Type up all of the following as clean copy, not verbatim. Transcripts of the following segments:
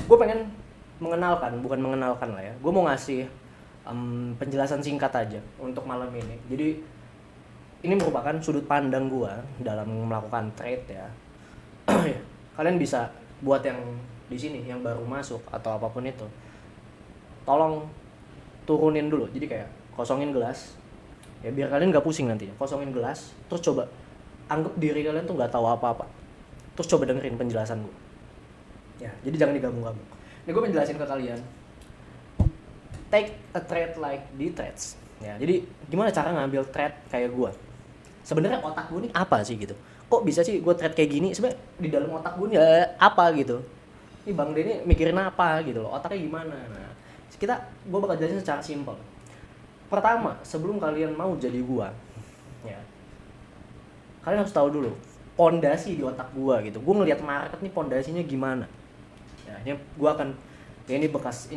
gue pengen bukan mengenalkan lah ya. Gue mau ngasih penjelasan singkat aja untuk malam ini. Jadi ini merupakan sudut pandang gue dalam melakukan trade ya. Kalian bisa buat yang di sini yang baru masuk atau apapun itu, tolong turunin dulu. Jadi kayak kosongin gelas ya, biar kalian gak pusing nantinya. Kosongin gelas, terus coba anggap diri kalian tuh gak tahu apa-apa, terus coba dengerin penjelasan gue ya. Jadi jangan digabung-gabung. Ini gue menjelasin ke kalian, take a trade like the trades ya. Jadi gimana cara ngambil trade kayak gue. Sebenarnya otak gue nih apa sih gitu, kok bisa sih gue trade kayak gini. Sebenarnya di dalam otak gue nih apa gitu. Ini Bang Denny mikirin apa gitu loh, otaknya gimana. Nah, gue bakal jelasin secara simpel. Pertama, sebelum kalian mau jadi gua ya, kalian harus tahu dulu pondasi di otak gua gitu. Gua ngelihat market nih pondasinya gimana ya. Ini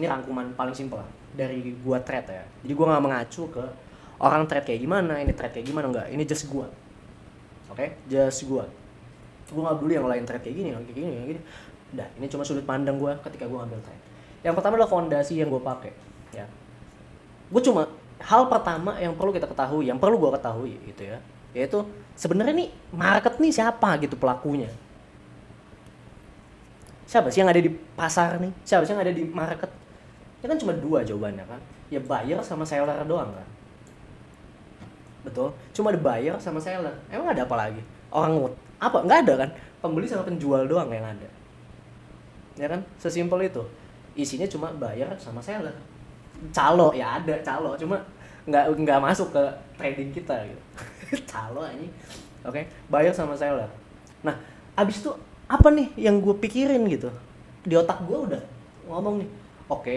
rangkuman paling simpel dari gua trade ya. Jadi gua nggak mengacu ke orang trade kayak gimana, ini trade kayak gimana, enggak. Ini just gua. Oke? Just gua nggak peduli yang lain trade kayak gini, kayak gini. Udah, ini cuma sudut pandang gua ketika gua ngambil trade. Yang pertama adalah fondasi yang gua pakai ya. Hal pertama yang perlu kita ketahui, yang perlu gue ketahui gitu ya, yaitu sebenarnya nih market nih siapa gitu pelakunya. Siapa sih yang ada di pasar nih? Siapa sih yang ada di market? Ya kan cuma dua jawabannya kan. Ya buyer sama seller doang kan. Betul? Cuma ada buyer sama seller. Emang ada apa lagi? Apa? Nggak ada kan? Pembeli sama penjual doang yang ada. Ya kan? Sesimpel itu. Isinya cuma buyer sama seller. Calo ya ada calo, cuma nggak masuk ke trading kita gitu. Calo aja. Oke, buyer sama seller. Nah, abis itu apa nih yang gue pikirin gitu di otak gue udah ngomong nih, oke,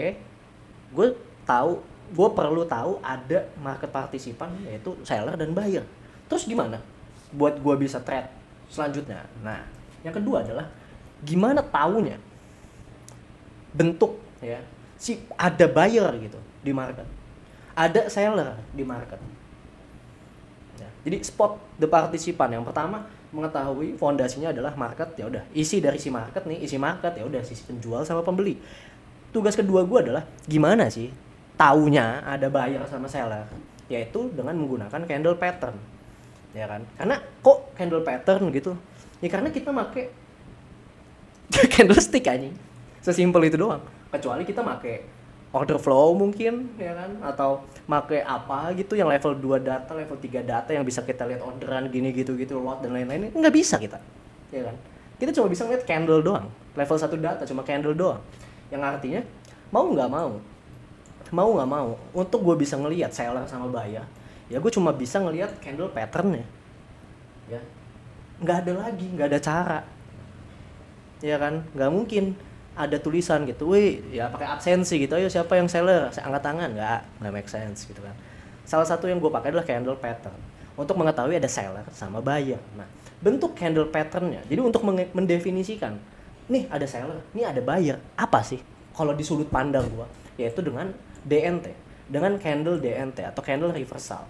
gue perlu tahu ada market partisipan yaitu seller dan buyer. Terus gimana buat gue bisa trade selanjutnya? Nah, yang kedua adalah gimana taunya bentuk ya, si ada buyer gitu di market, ada seller di market ya. Jadi spot the participant. Yang pertama mengetahui fondasinya adalah market, ya udah isi dari si market nih, isi market ya udah sisi penjual sama pembeli. Tugas kedua gue adalah gimana sih taunya ada buyer sama seller, yaitu dengan menggunakan candle pattern ya kan. Karena kok candle pattern gitu ya, karena kita pakai candlestick aja, sesimpel itu doang. Kecuali kita pakai order flow mungkin ya kan, atau pakai apa gitu yang level 2 data, level 3 data yang bisa kita lihat orderan gini gitu lot dan lain-lain. Nggak bisa kita ya kan. Kita cuma bisa lihat candle doang, level 1 data cuma candle doang, yang artinya mau nggak mau untuk gue bisa ngelihat seller sama buyer ya gue cuma bisa ngelihat candle patternnya ya. Nggak ada cara ya kan. Nggak mungkin ada tulisan gitu, wih ya pakai absensi gitu, ayo siapa yang seller, angkat tangan. Nggak make sense gitu kan. Salah satu yang gue pakai adalah candle pattern untuk mengetahui ada seller sama buyer. Nah, bentuk candle patternnya, jadi untuk mendefinisikan nih ada seller, nih ada buyer, apa sih kalau di sudut pandang gue, yaitu dengan DNT, dengan candle DNT atau candle reversal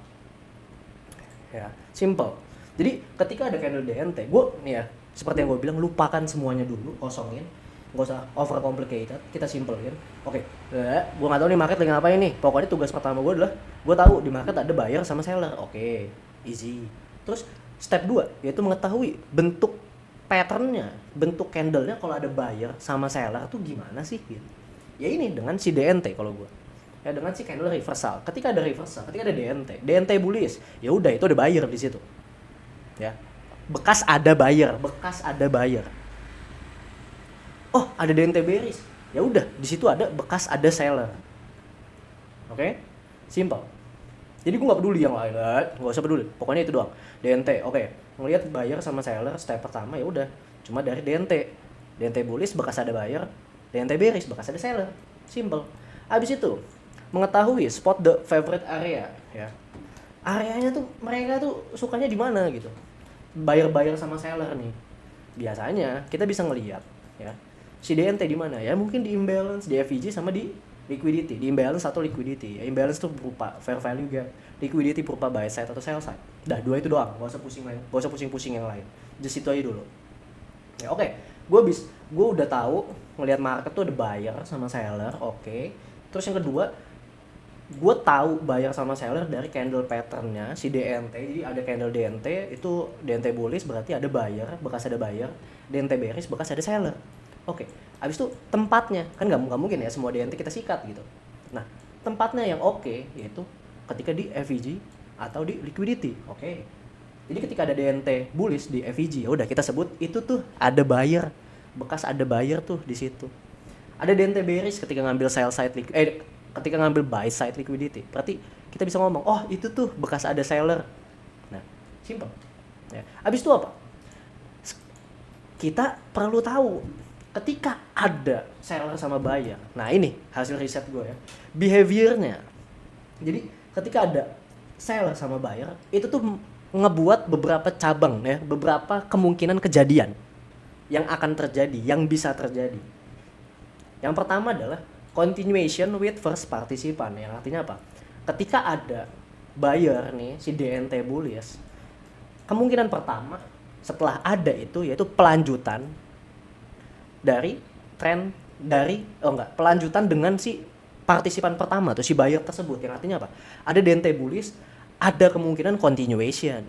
ya, simple. Jadi ketika ada candle DNT, gue nih ya, seperti yang gue bilang, lupakan semuanya dulu, kosongin, nggak usah over complicated, kita simpelin. Oke, gue nggak tahu nih market lagi ngapain nih. Pokoknya tugas pertama gue adalah gue tahu di market ada buyer sama seller. Oke, easy. Terus step 2 yaitu mengetahui bentuk patternnya, bentuk candlenya kalau ada buyer sama seller tuh gimana sih gitu. Ya ini dengan si DNT kalau gue. Ya dengan si candle reversal. Ketika ada reversal, ketika ada DNT bullish, ya udah itu ada buyer di situ. Ya. Bekas ada buyer. Oh, ada DNT bearish. Ya udah, di situ ada bekas ada seller. Oke? Simple. Jadi gue enggak peduli yang lain, enggak usah peduli. Pokoknya itu doang. DNT. Oke. Ngelihat buyer sama seller step pertama ya udah, cuma dari DNT. DNT bullish bekas ada buyer, DNT bearish bekas ada seller. Simple. Habis itu, mengetahui spot the favorite area ya. Areanya tuh mereka tuh sukanya di mana gitu. Buyer sama seller nih. Biasanya kita bisa ngelihat ya. Si DNT di mana ya, mungkin di imbalance di FVG sama di liquidity, di imbalance atau liquidity ya. Imbalance tuh berupa fair value gap, liquidity berupa buy side atau sell side. Dah, dua itu doang, gak usah pusing yang lain, just itu aja dulu ya. Oke, gue udah tahu ngelihat market tuh ada buyer sama seller, oke. Terus yang kedua, gue tahu buyer sama seller dari candle patternnya si DNT. Jadi ada candle DNT, itu DNT bullish berarti ada buyer, bekas ada buyer. DNT bearish bekas ada seller. Oke, abis itu tempatnya, kan nggak mungkin ya semua DNT kita sikat gitu. Nah, tempatnya yang oke yaitu ketika di FEG atau di liquidity. Oke. Jadi ketika ada DNT bullish di FEG, ya udah kita sebut itu tuh ada buyer, bekas ada buyer tuh di situ. Ada DNT bearish ketika ngambil sell side ketika ngambil buy side liquidity. Berarti kita bisa ngomong, oh itu tuh bekas ada seller. Nah, simple. Ya. Abis itu apa? Kita perlu tahu ketika ada seller sama buyer. Nah ini hasil riset gue ya. Behaviornya. Jadi ketika ada seller sama buyer, itu tuh ngebuat beberapa cabang ya, beberapa kemungkinan kejadian yang akan terjadi, yang bisa terjadi. Yang pertama adalah continuation with first participant, yang artinya apa? Ketika ada buyer nih, si DNT bullish, kemungkinan pertama setelah ada itu yaitu pelanjutan dari tren pelanjutan dengan si partisipan pertama tuh, si buyer tersebut, yang artinya apa? Ada DNT bullish, ada kemungkinan continuation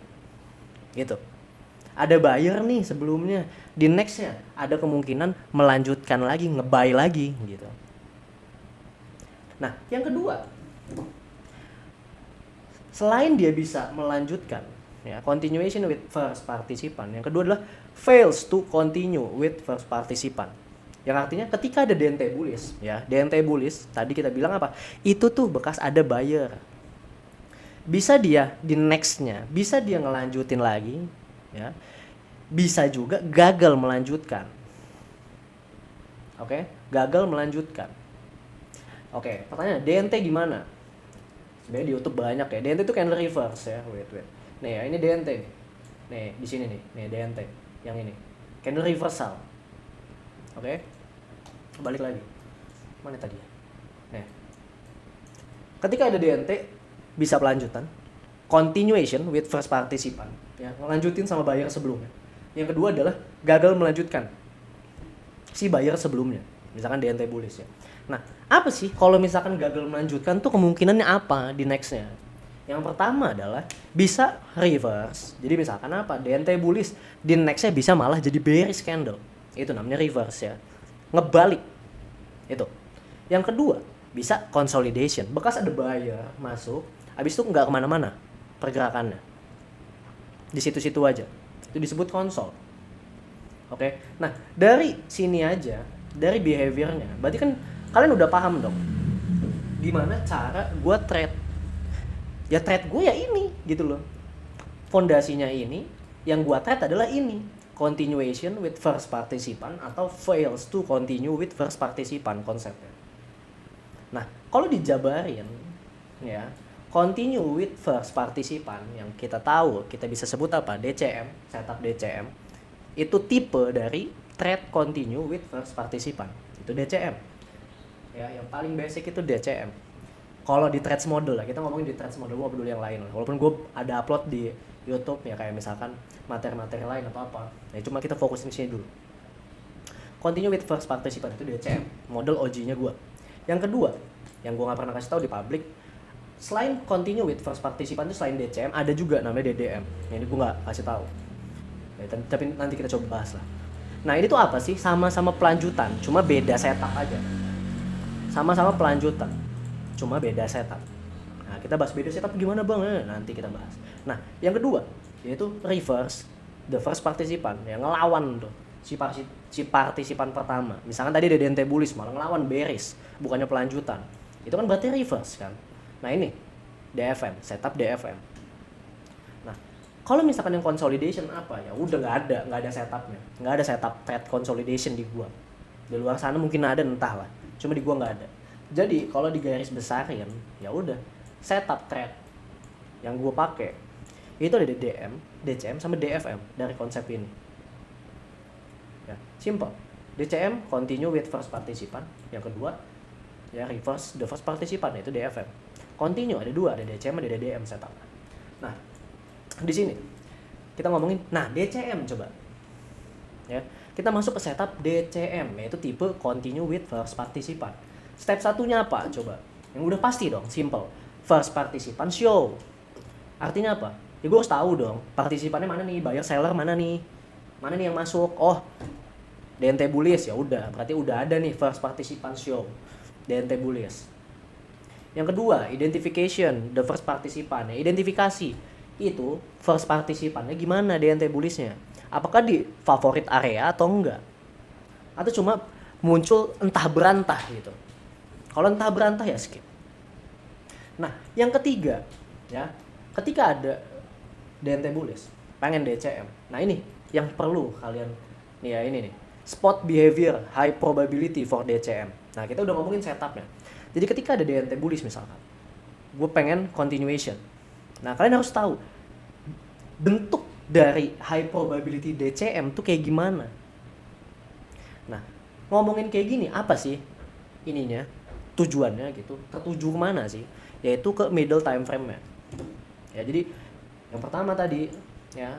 gitu. Ada buyer nih sebelumnya, di nextnya ada kemungkinan melanjutkan lagi, nge-buy lagi gitu. Nah, yang kedua, selain dia bisa melanjutkan ya, continuation with first participant, yang kedua adalah fails to continue with first participant. Yang artinya ketika ada DNT bullish ya, DNT bullish tadi kita bilang apa? Itu tuh bekas ada buyer. Bisa dia di nextnya, bisa dia ngelanjutin lagi ya. Bisa juga gagal melanjutkan. Oke, gagal melanjutkan. Oke, pertanyaan DNT gimana? Sebenarnya di YouTube banyak ya. DNT itu candle reverse ya. Wait. Nih ya, ini DNT nih. Nih, di sini nih. Nih DNT yang ini. Candle reversal. Oke. Balik lagi. Mana tadi ya? Nih. Ketika ada DNT bisa pelanjutan, continuation with first participant ya, ngelanjutin sama buyer sebelumnya. Yang kedua adalah gagal melanjutkan si buyer sebelumnya. Misalkan DNT bullish ya. Nah, apa sih kalau misalkan gagal melanjutkan tuh kemungkinannya apa di nextnya? Yang pertama adalah bisa reverse. Jadi misalkan apa? DNT bullish di nextnya bisa malah jadi bearish candle. Itu namanya reverse ya. Ngebalik. Itu. Yang kedua, bisa consolidation. Bekas ada buyer masuk, habis itu nggak kemana-mana pergerakannya. Di situ-situ aja. Itu disebut konsol. Oke. Nah, dari sini aja, dari behaviornya, berarti kan kalian udah paham dong gimana cara gue trade. Ya trade gue ya ini gitu loh. Fondasinya ini, yang gue trade adalah ini. Continuation with first participant atau fails to continue with first participant konsepnya. Nah, kalau dijabarin ya, continue with first participant yang kita tahu, kita bisa sebut apa? DCM, setup DCM. Itu tipe dari trade continue with first participant. Itu DCM. Ya, yang paling basic itu DCM. Kalau di trades model lah, kita ngomongin di trades model, gue peduli yang lain lah. Walaupun gue ada upload di YouTube ya, kayak misalkan materi-materi lain atau apa. Ya cuma kita fokusin sini dulu. Continue with first participant itu DCM, model OG-nya gue. Yang kedua, yang gue nggak pernah kasih tahu di public, selain continue with first participant itu selain DCM ada juga namanya DDM. Ini gue nggak kasih tahu. Ya, tapi nanti kita coba bahas lah. Nah ini tuh apa sih? Sama-sama pelanjutan, cuma beda setup aja. Sama-sama pelanjutan, cuma beda setup. Nah, kita bahas beda setup gimana bang? Nanti kita bahas. Nah, yang kedua, yaitu reverse the first participant, yang ngelawan tuh si partisipan pertama. Misalkan tadi ada DNT bullish, malah ngelawan bearish, bukannya pelanjutan. Itu kan berarti reverse kan? Nah ini, DFM, setup DFM. Nah, kalau misalkan yang consolidation apa ya? Udah nggak ada setupnya, nggak ada setup trade consolidation di gua. Di luar sana mungkin ada, entahlah. Cuma di gua nggak ada. Jadi kalau di garis besarin, ya udah setup trade yang gua pakai itu ada DDM, DCM sama DFM dari konsep ini. Ya, simple. DCM continue with first participant, yang kedua ya reverse the first participant, itu DFM. Continue ada dua, ada DCM ada DDM setup. Nah, di sini kita ngomongin, nah DCM coba. Ya. kita masuk ke setup DCM, yaitu tipe continue with first participant. Step satunya apa? Coba. Yang udah pasti dong, simple. First participant show. Artinya apa? Ya gue harus tahu dong, partisipannya mana nih, buyer seller mana nih yang masuk. Oh, DNT Bullish, ya udah, berarti udah ada nih first participant show DNT Bullish. Yang kedua, identification, the first participant. Identifikasi itu first participannya gimana DNT Bullishnya? Apakah di favorit area atau enggak? Atau cuma muncul entah berantah gitu. Kalau entah berantah ya skip. Nah, yang ketiga, ya, ketika ada DNT Bullish, pengen DCM. Nah ini yang perlu kalian, nih ya ini nih, spot behavior high probability for DCM. Nah kita udah ngomongin setupnya. Jadi ketika ada DNT Bullish misalkan, gue pengen continuation. Nah kalian harus tahu bentuk dari high probability DCM tuh kayak gimana. Nah ngomongin kayak gini, apa sih ininya, tujuannya gitu, tertuju kemana sih? Yaitu ke middle time frame-nya. Ya jadi yang pertama tadi ya,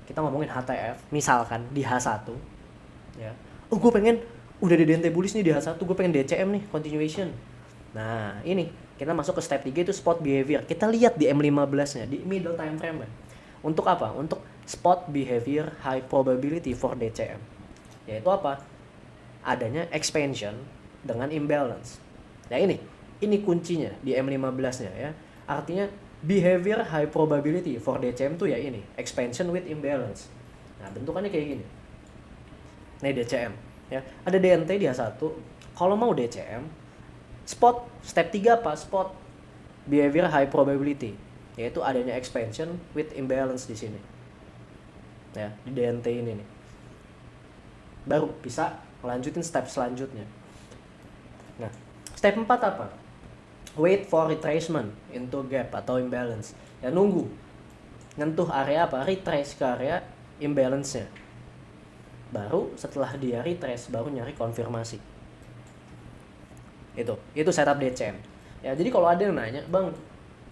kita ngomongin HTF, misalkan di H1 ya. Oh gue pengen udah ada DNT Bullish nih di H1, gue pengen DCM nih, continuation. Nah ini kita masuk ke step 3 itu spot behavior. Kita lihat di M15 nya, di middle time frame nya. Untuk apa? Untuk spot behavior high probability for DCM. Yaitu apa? Adanya expansion dengan imbalance. Nah ini kuncinya di M15 nya ya. Artinya behavior high probability for DCM tuh ya ini, expansion with imbalance. Nah bentukannya kayak gini. Nah DCM ya, ada DNT di H1. Kalau mau DCM, spot step 3 apa? Spot behavior high probability, yaitu adanya expansion with imbalance di sini. Ya, di DNT ini nih. Baru bisa lanjutin step selanjutnya. Nah, step 4 apa? Wait for retracement into gap atau imbalance. Ya nunggu nyentuh area apa? Retrace ke area imbalance-nya. Baru setelah dia retrace baru nyari konfirmasi. Itu setup DCM. Ya jadi kalau ada yang nanya, "Bang,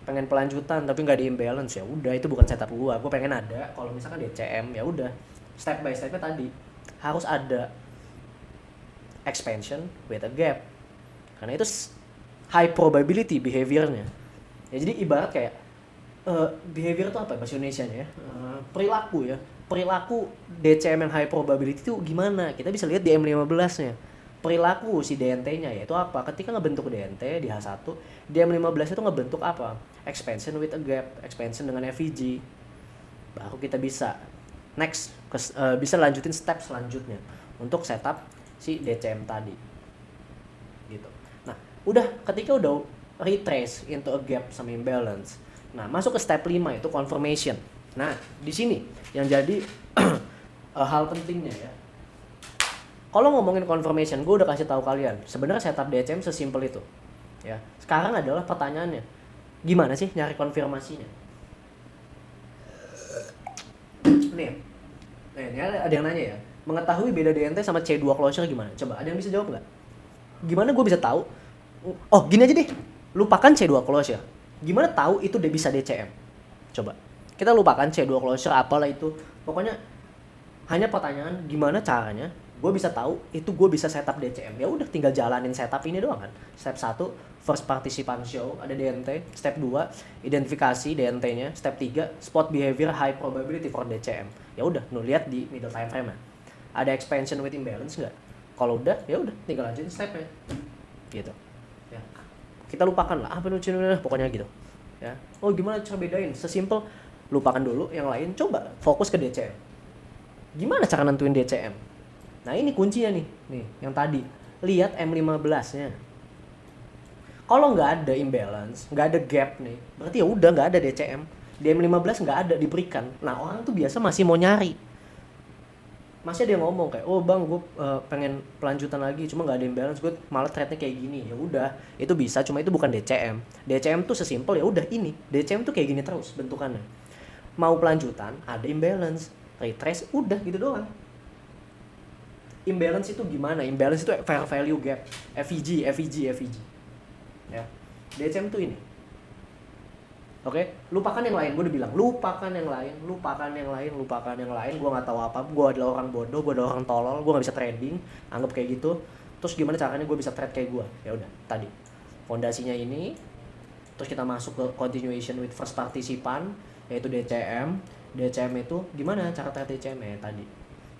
pengen pelanjutan tapi nggak di imbalance," ya udah itu bukan setup gua pengen ada. Kalau misalkan DCM ya udah step by stepnya tadi harus ada expansion with a gap, karena itu high probability behaviornya. Ya jadi ibarat kayak behavior itu apa bahasa Indonesia-nya ya, perilaku DCM yang high probability itu gimana, kita bisa lihat di M15 nya. Perilaku si DNT-nya yaitu apa? Ketika ngebentuk DNT di H1, di M15 itu ngebentuk apa? Expansion with a gap, expansion dengan FVG. Baru kita bisa next bisa lanjutin step selanjutnya untuk setup si DCM tadi. Gitu. Nah, udah ketika udah retrace into a gap sama imbalance. Nah, masuk ke step 5 itu confirmation. Nah, di sini yang jadi hal pentingnya ya. Kalau ngomongin confirmation, gue udah kasih tahu kalian. Sebenarnya setup DCM sesimpel itu. Ya. Sekarang adalah pertanyaannya, gimana sih nyari konfirmasinya? Nih ada yang nanya ya, mengetahui beda DNT sama C2 closure gimana? Coba, ada yang bisa jawab nggak? Gimana gue bisa tahu? Oh, gini aja deh. Lupakan C2 closure. Gimana tahu itu udah bisa DCM? Coba. Kita lupakan C2 closure apalah itu. Pokoknya hanya pertanyaan gimana caranya gue bisa tahu itu gue bisa setup DCM. Ya udah tinggal jalanin setup ini doang kan. Step 1 first participant show, ada DNT. Step 2 identifikasi DNT-nya. Step 3 spot behavior high probability for DCM. Ya udah, nu lihat di middle time frame-nya. Ada expansion with imbalance enggak? Kalau udah, ya udah tinggal lanjutin step-nya. Gitu. Ya. Kita lupakan lah apa pokoknya gitu. Ya. Oh, gimana cara bedain? Sesimpel lupakan dulu yang lain, coba fokus ke DCM. Gimana cara nentuin DCM? Nah ini kuncinya nih yang tadi. Lihat M15-nya. Kalau nggak ada imbalance, nggak ada gap nih, berarti ya udah nggak ada DCM. Di M15 nggak ada diberikan. Nah orang tuh biasa masih mau nyari. Masih ada yang ngomong kayak, oh bang, gue pengen pelanjutan lagi, cuma nggak ada imbalance, gue malah trade-nya kayak gini. Ya udah, itu bisa, cuma itu bukan DCM. DCM tuh sesimpel ya udah ini. DCM tuh kayak gini terus bentukannya. Mau pelanjutan, ada imbalance, retrace, udah gitu doang. Imbalance itu gimana? Imbalance itu fair value gap, FVG. Ya. DCM tuh ini. Oke, lupakan yang lain. Gue udah bilang, lupakan yang lain, lupakan yang lain, lupakan yang lain. Gue nggak tahu apa. Gue adalah orang bodoh, gue adalah orang tolol. Gue nggak bisa trading. Anggap kayak gitu. Terus gimana caranya gue bisa trade kayak gue? Ya udah, tadi fondasinya ini. Terus kita masuk ke continuation with first participant, yaitu DCM. DCM itu gimana cara trade DCM ya tadi.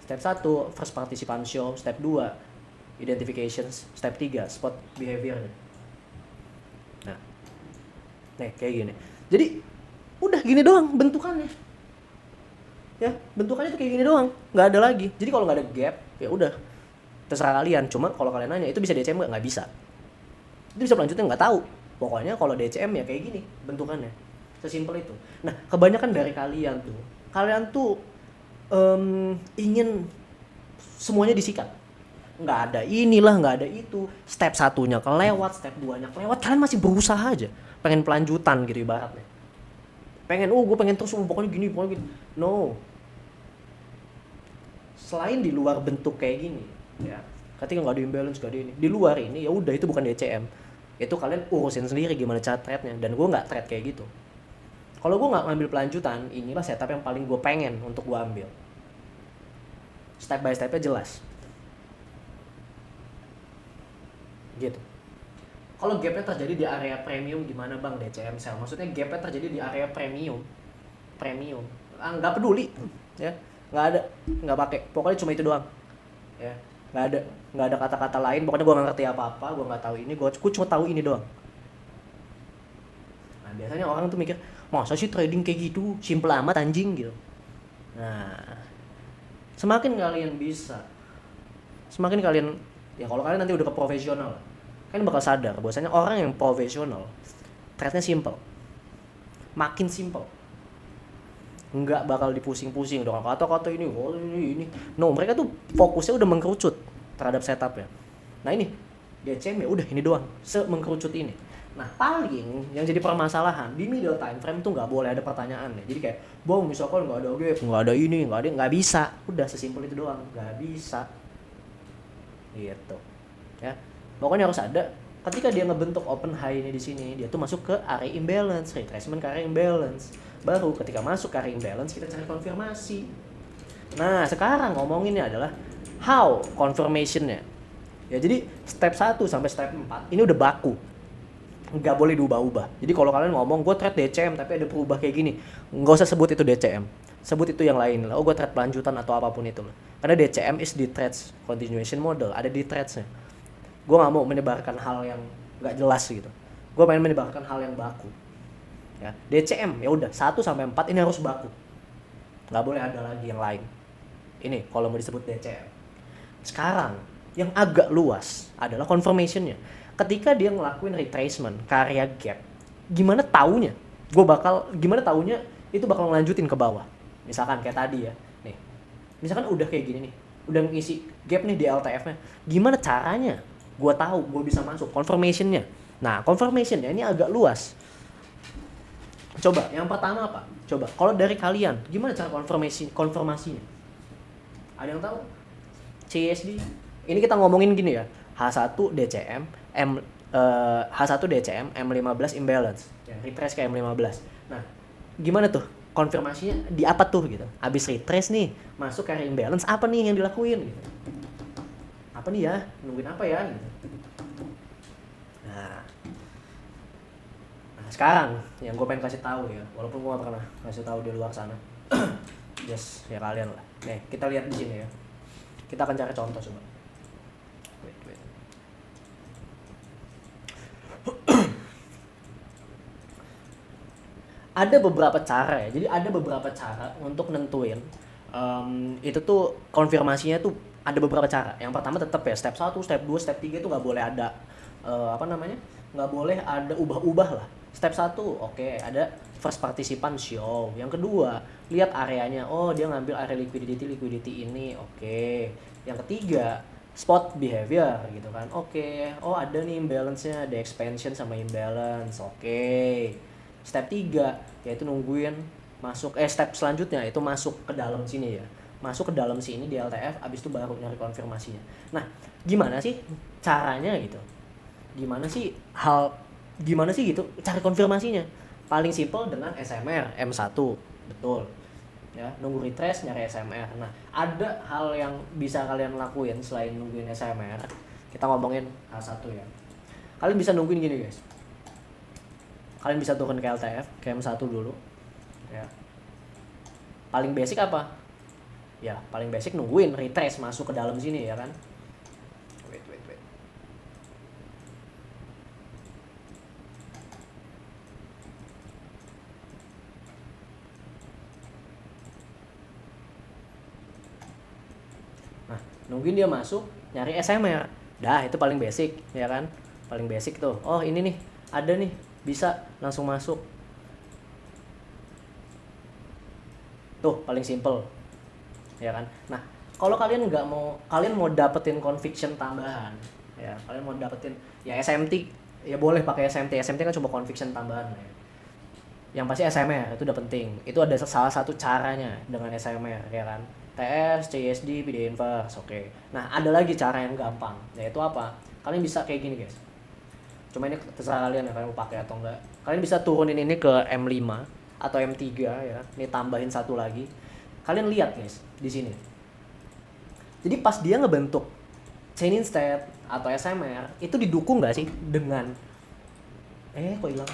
Step 1, first participant show. Step 2, identifications. Step 3, spot behavior. Nah, nih kayak gini. Jadi udah gini doang bentukannya. Ya, bentukannya tuh kayak gini doang, nggak ada lagi. Jadi kalau nggak ada gap, ya udah terserah kalian. Cuma kalau kalian nanya itu bisa DCM nggak bisa. Itu bisa lanjutnya nggak tahu. Pokoknya kalau DCM ya kayak gini bentukannya. Sesimpel itu. Nah, kebanyakan dari kalian tuh ingin semuanya disikat. Nggak ada inilah, nggak ada itu. Step 1-nya kelewat, step 2-nya kelewat. Kalian masih berusaha aja. Pengen pelanjutan gitu ibaratnya. Gue pengen terus, pokoknya gini. No. Selain di luar bentuk kayak gini, ya. Ketika nggak ada imbalance, nggak ada ini. Di luar ini, ya udah itu bukan DCM. Itu kalian urusin sendiri gimana cara trade-nya. Dan gue nggak trade kayak gitu. Kalau gue nggak ngambil pelanjutan, inilah setup yang paling gue pengen untuk gue ambil. Step by step-nya jelas. Gitu. Kalau gapnya terjadi di area premium gimana bang DCM sell? Maksudnya gapnya terjadi di area premium. Nggak peduli, ya, nggak pakai. Pokoknya cuma itu doang, ya, nggak ada kata-kata lain. Pokoknya gue nggak ngerti apa-apa, gue nggak tahu ini, gue cuma tahu ini doang. Nah biasanya orang tuh mikir, masa sih trading kayak gitu, simple amat anjing gitu. Nah, semakin kalian bisa, semakin kalian, ya kalau kalian nanti udah ke profesional, kalian bakal sadar bahwasanya orang yang profesional trade-nya simple, makin simple, nggak bakal dipusing-pusing dengan kata-kata ini. No, mereka tuh fokusnya udah mengkerucut terhadap setupnya. Nah ini DCM ya udah ini doang, semengkerucut ini. Nah paling yang jadi permasalahan di middle time frame tuh nggak boleh ada pertanyaan ya. Jadi kayak, bang misalkan nggak ada gap, nggak ada ini, nggak bisa. Udah sesimpel itu doang, nggak bisa. Gitu, ya. Pokoknya harus ada. Ketika dia ngebentuk open high ini di sini, dia tuh masuk ke area imbalance, retracement ke area imbalance. Baru ketika masuk ke area imbalance kita cari konfirmasi. Nah, sekarang ngomonginnya adalah how confirmation-nya. Ya, jadi step 1 sampai step 4 ini udah baku. Nggak boleh diubah-ubah. Jadi kalau kalian ngomong gue trade DCM tapi ada berubah kayak gini, nggak usah sebut itu DCM. Sebut itu yang lain lah. Oh, gue trade pelanjutan atau apapun itu lah. Karena DCM is the trades continuation model, ada di trades-nya. Gue nggak mau menyebarkan hal yang nggak jelas gitu. Gue pengen menyebarkan hal yang baku. Ya, DCM ya udah 1 sampai 4 ini harus baku. Nggak boleh ada lagi yang lain. Ini kalau mau disebut DCM. Sekarang yang agak luas adalah confirmation-nya. Ketika dia ngelakuin retracement karya gap, gimana taunya? Gimana taunya itu bakal ngelanjutin ke bawah. Misalkan kayak tadi ya. Nih. Misalkan udah kayak gini nih. Udah ngisi gap nih di LTF-nya. Gimana caranya? Gue tahu, gue bisa masuk confirmation-nya. Nah, confirmation-nya ini agak luas. Coba, yang pertama apa? Coba, kalau dari kalian, gimana cara konfirmasinya? Ada yang tahu? CSD. Ini kita ngomongin gini ya. H1 DCM, H1 DCM, M15 imbalance. Ya, retrace ke M15. Nah, gimana tuh? Konfirmasinya di apa tuh gitu? Abis retrace nih, masuk ke imbalance, apa nih yang dilakuin gitu? Apa nih ya? Nungguin apa ya gitu. Nah, sekarang yang gue pengen kasih tahu ya, walaupun gue gak pernah kasih tahu di luar sana. Yes, ya kalian lah. Nih, kita lihat di sini ya. Kita akan cari contoh coba. Wait. Ada beberapa cara ya. Jadi ada beberapa cara untuk nentuin itu tuh konfirmasinya tuh ada beberapa cara. Yang pertama tetap ya step 1, step 2, step 3 itu nggak boleh ada nggak boleh ada ubah-ubah lah. Step 1 oke, ada first participant show. Yang kedua, lihat areanya. Oh, dia ngambil area liquidity ini. Oke. Yang ketiga, spot behavior gitu kan. Oke. Oh, ada nih imbalance-nya, ada expansion sama imbalance. Oke. Step 3 yaitu nungguin masuk step selanjutnya itu masuk ke dalam sini ya. Masuk ke dalam sini di LTF, abis itu baru nyari konfirmasinya. Nah, gimana sih caranya gitu? Gimana sih gitu cari konfirmasinya? paling simple dengan SMR M1, betul. Ya, nunggu retrace nyari SMR. Nah, ada hal yang bisa kalian lakuin selain nungguin SMR. Kita ngomongin hal satu ya. Kalian bisa nungguin gini guys. Kalian bisa turun ke LTF, ke M1 dulu. Ya. Paling basic apa? Ya, paling basic nungguin retrace masuk ke dalam sini ya kan. Wait. Nah, nungguin dia masuk, nyari SMR. Dah, itu paling basic, ya kan? Paling basic tuh. Oh, ini nih, ada nih, bisa langsung masuk. Tuh, paling simple. Ya kan? Nah, kalau kalian kalian mau dapetin conviction tambahan, ya, kalian mau dapetin ya SMT, ya boleh pakai SMT. SMT kan cuma conviction tambahan ya. Yang pasti SMR itu udah penting. Itu ada salah satu caranya dengan SMR ya kan. TS, CSD, PD inverse, oke. Nah, ada lagi cara yang gampang, yaitu apa? Kalian bisa kayak gini, guys. Cuma ini terserah kalian ya, kalian mau pakai atau enggak. Kalian bisa turunin ini ke M5 atau M3 ya. Ini tambahin satu lagi. Kalian lihat, guys, di sini. Jadi pas dia ngebentuk chain instead atau SMR, itu didukung nggak sih dengan kok hilang?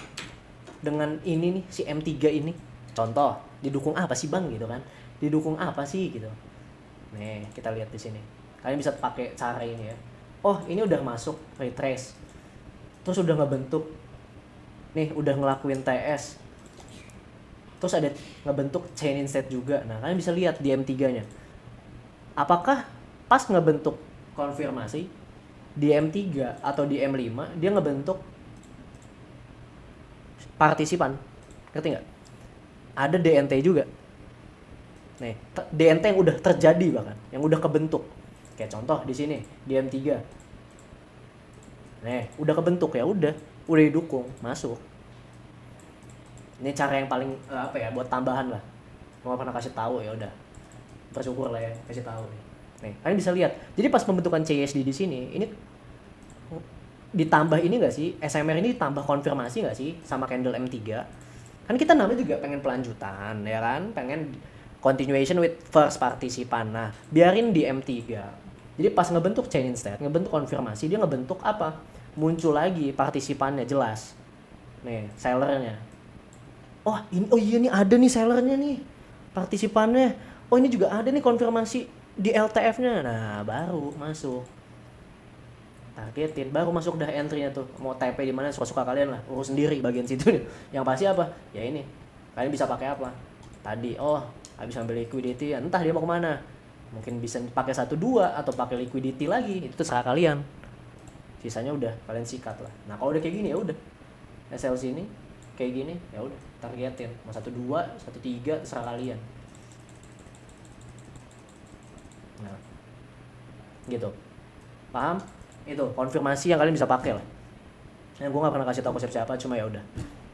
Dengan ini nih, si M3 ini. Contoh, didukung apa sih bang gitu kan? Didukung apa sih gitu. Nih, kita lihat di sini. Kalian bisa pakai cara ini ya. Oh, ini udah masuk retrace. Terus udah ngebentuk. Nih, udah ngelakuin TS. Terus ada ngebentuk chain instead juga. Nah, kalian bisa lihat di M3-nya. Apakah pas ngebentuk konfirmasi di M3 atau di M5 dia ngebentuk partisipan, ngerti nggak? Ada DNT juga. Nih, DNT yang udah terjadi bahkan, yang udah kebentuk. Kayak contoh di sini di M3. Nih, udah kebentuk ya udah didukung, masuk. Ini cara yang paling buat tambahan lah. Mau pernah kasih tahu ya udah. Bersyukur lah ya kasih tahu nih. Nih, kalian bisa lihat. Jadi pas pembentukan CSD di sini, ini ditambah ini nggak sih, SMR ini ditambah konfirmasi nggak sih sama candle M3. Kan kita namanya juga pengen pelanjutan ya kan, pengen continuation with first participant. Nah, biarin di M3. Jadi pas ngebentuk chain instead, ngebentuk konfirmasi, dia ngebentuk apa? Muncul lagi partisipannya jelas. Nih, sellernya. Oh iya nih ada nih sellernya nih, partisipannya. Oh ini juga ada nih konfirmasi di LTF-nya. Nah, baru masuk. Targetin, baru masuk dah entry-nya tuh. Mau TP di mana suka-suka kalian lah, urus sendiri bagian situ nih. Yang pasti apa? Ya ini. Kalian bisa pakai apa? Tadi habis ambil liquidity, ya entah dia mau kemana. Mungkin bisa pakai 1-2 atau pakai liquidity lagi, itu terserah kalian. Sisanya udah kalian sikat lah. Nah, kalau udah kayak gini ya udah. SL sini kayak gini, ya udah targetin. Mau 1-2, 1-3 terserah kalian. Nah. Gitu. Paham? Itu konfirmasi yang kalian bisa pakai lah. Yang gue nggak pernah kasih tahu ke siapa, cuma ya udah,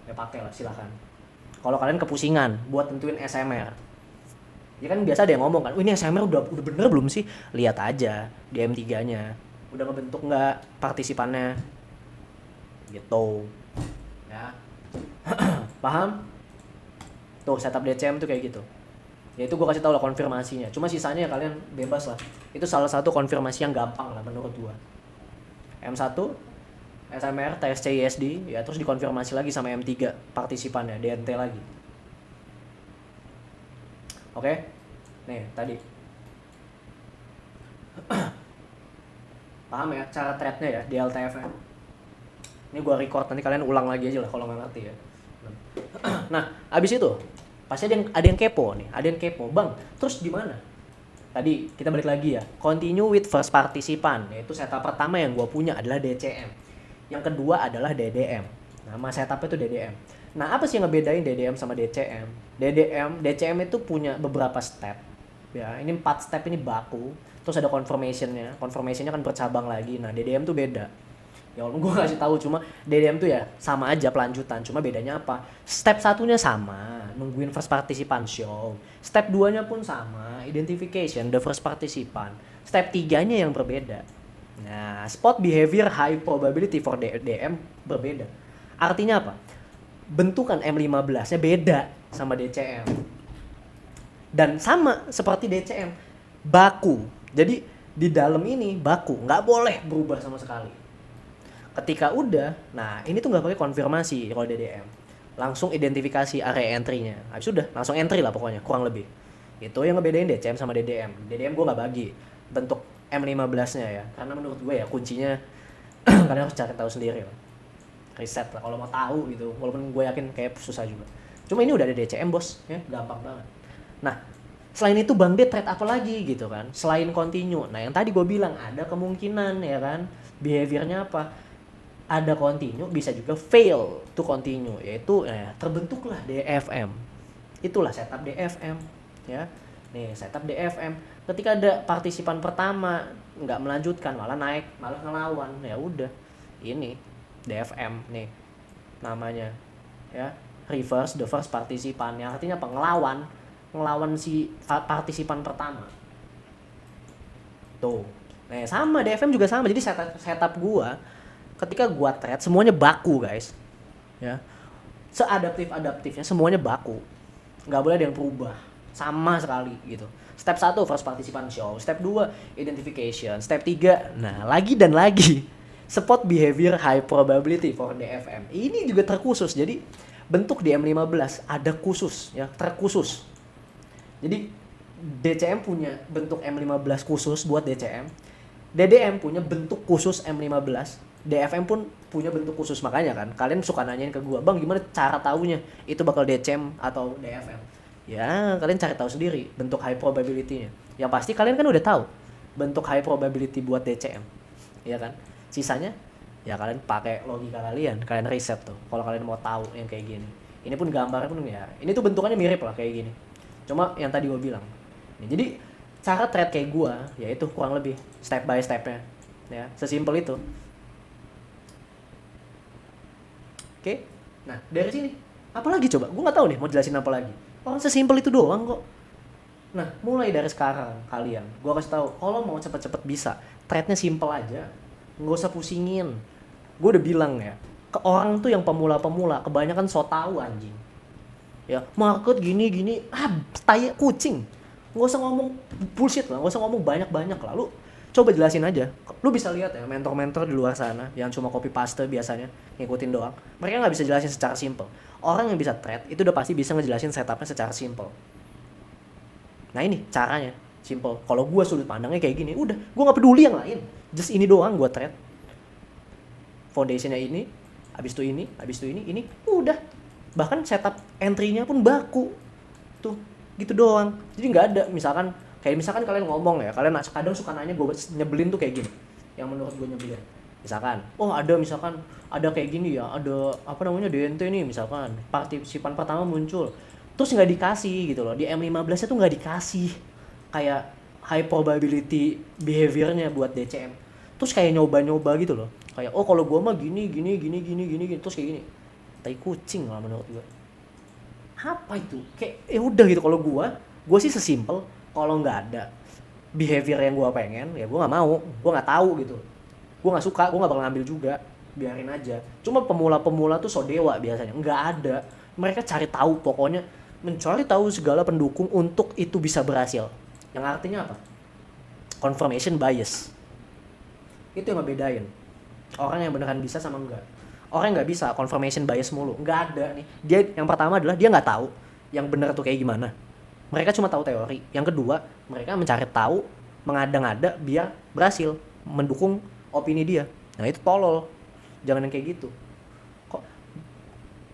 ya pakai lah silakan. Kalau kalian kepusingan buat tentuin SMR, ya kan biasa ada yang ngomong kan, ini SMR udah bener belum sih? Lihat aja di M3-nya, udah ngebentuk nggak partisipannya, gitu. Ya, paham? Tuh setup DCM tuh kayak gitu. Ya itu gue kasih tahu lah konfirmasinya. Cuma sisanya ya kalian bebas lah. Itu salah satu konfirmasi yang gampang lah menurut gue. M1, SMR, TSC, ISD, ya terus dikonfirmasi lagi sama M3 partisipannya, DNT lagi. Oke? Nih, tadi. Paham ya cara trade-nya ya di LTF-nya? Ini gue record, nanti kalian ulang lagi aja lah kalau nggak ngerti ya. Nah, abis itu pasti ada yang kepo nih, ada yang kepo, bang. Terus gimana? Tadi kita balik lagi ya, continue with first participant, yaitu setup pertama yang gue punya adalah DCM. Yang kedua adalah DDM. Nama setupnya itu DDM. Nah, apa sih yang ngebedain DDM sama DCM? DCM itu punya beberapa step. Ya, ini 4 step ini baku. Terus ada confirmation-nya. Confirmation-nya kan bercabang lagi. Nah, DDM tuh beda. Ya walaupun gue kasih tahu, cuma DDM tuh ya sama aja pelanjutan, cuma bedanya apa? Step 1-nya sama, nungguin first participant show. Step 2-nya pun sama, identification the first participant. Step 3-nya yang berbeda. Nah, spot behavior high probability for DDM berbeda. Artinya apa? bentukan M15-nya beda sama DCM. Dan sama seperti DCM, baku. Jadi di dalam ini baku, nggak boleh berubah sama sekali. Ketika udah, nah ini tuh nggak pakai konfirmasi kalau DDM. Langsung identifikasi area entry-nya. Habis udah, langsung entry lah pokoknya, kurang lebih. Itu yang ngebedain DCM sama DDM. DDM gue nggak bagi bentuk M15-nya ya, karena menurut gue ya kuncinya kalian harus cari tahu sendiri lah. Riset lah kalau mau tahu gitu, walaupun gue yakin kayak susah juga. Cuma ini udah ada DCM bos, ya gampang banget. Nah, selain itu Bang D trade apa lagi gitu kan? Selain continue. Nah, yang tadi gue bilang ada kemungkinan ya kan, behaviornya apa? Ada continue, bisa juga fail to continue, yaitu terbentuklah DFM. Itulah setup DFM ya. Nih, setup DFM. Ketika ada partisipan pertama nggak melanjutkan, malah naik, malah ngelawan, ya udah. Ini DFM nih namanya ya, reverse the first partisipan, yang artinya apa? Ngelawan si partisipan pertama tuh. Nah sama DFM juga sama, jadi setup gua ketika gua trade semuanya baku guys ya, seadaptifnya semuanya baku, nggak boleh ada yang berubah sama sekali gitu. Step 1 first participant show, step 2 identification, step 3 nah lagi dan lagi spot behavior high probability for DFM. Ini juga terkhusus, jadi bentuk di M15 ada khusus ya, terkhusus. Jadi DCM punya bentuk M15 khusus buat DCM, DDM punya bentuk khusus M15, DFM pun punya bentuk khusus. Makanya kan kalian suka nanyain ke gua, "Bang, gimana cara taunya itu bakal DCM atau DFM?" Ya, kalian cari tahu sendiri bentuk high probability-nya. Yang pasti kalian kan udah tahu bentuk high probability buat DCM. Iya kan? Sisanya ya kalian pakai logika kalian riset tuh kalau kalian mau tahu yang kayak gini. Ini pun gambarnya pun ya, ini tuh bentukannya mirip lah kayak gini. Cuma yang tadi gue bilang. Nih, jadi cara trade kayak gue ya itu kurang lebih step by stepnya ya, sesimpel itu. Oke. Nah, dari sini apalagi coba? Gue nggak tahu nih mau jelasin apa lagi. Orang sesimpel itu doang kok. Nah, mulai dari sekarang kalian, gue kasih tahu kalau mau cepet-cepet bisa, trade-nya simple aja. Nggak usah pusingin. Gue udah bilang ya, ke orang tuh yang pemula-pemula kebanyakan so tau anjing ya, market gini tai kucing, nggak usah ngomong bullshit lah, nggak usah ngomong banyak-banyak lah. Lu coba jelasin aja. Lu bisa lihat ya mentor-mentor di luar sana yang cuma copy paste biasanya ngikutin doang, mereka nggak bisa jelasin secara simple. Orang yang bisa trade itu udah pasti bisa ngejelasin setupnya secara simple. Nah ini caranya simple. Kalau gue sudut pandangnya kayak gini, udah gue nggak peduli yang lain, just ini doang gue trade. Foundationnya ini, habis itu ini, udah. Bahkan setup entry-nya pun baku tuh, gitu doang. Jadi nggak ada misalkan kalian ngomong ya, kalian kadang suka nanya, gue nyebelin tuh kayak gini, yang menurut gue nyebelin. Misalkan ada kayak gini ya, ada apa namanya DNT nih, misalkan partisipan pertama muncul terus nggak dikasih gitu loh, di M15 nya tuh nggak dikasih kayak high probability behaviornya buat DCM, terus kayak nyoba gitu loh, kayak kalau gue mah gini terus kayak gini, tai kucing lah menurut gue. Apa itu? Kayak ya udah gitu. Kalau gue sih sesimpel, kalau nggak ada behavior yang gue pengen, ya gue nggak mau, gue nggak tahu gitu, gue nggak suka, gue nggak bakal ngambil juga, biarin aja. Cuma pemula tuh so dewa biasanya, nggak ada. Mereka cari tahu, pokoknya mencari tahu segala pendukung untuk itu bisa berhasil. Yang artinya apa? Confirmation bias. Itu yang ngebedain orang yang beneran bisa sama enggak. Orang yang nggak bisa confirmation bias mulu, nggak ada nih. Dia yang pertama adalah dia nggak tahu yang benar tuh kayak gimana. Mereka cuma tahu teori. Yang kedua, mereka mencari tahu, mengada-ngada biar berhasil mendukung opini dia. Nah itu tolol. Jangan yang kayak gitu. Kok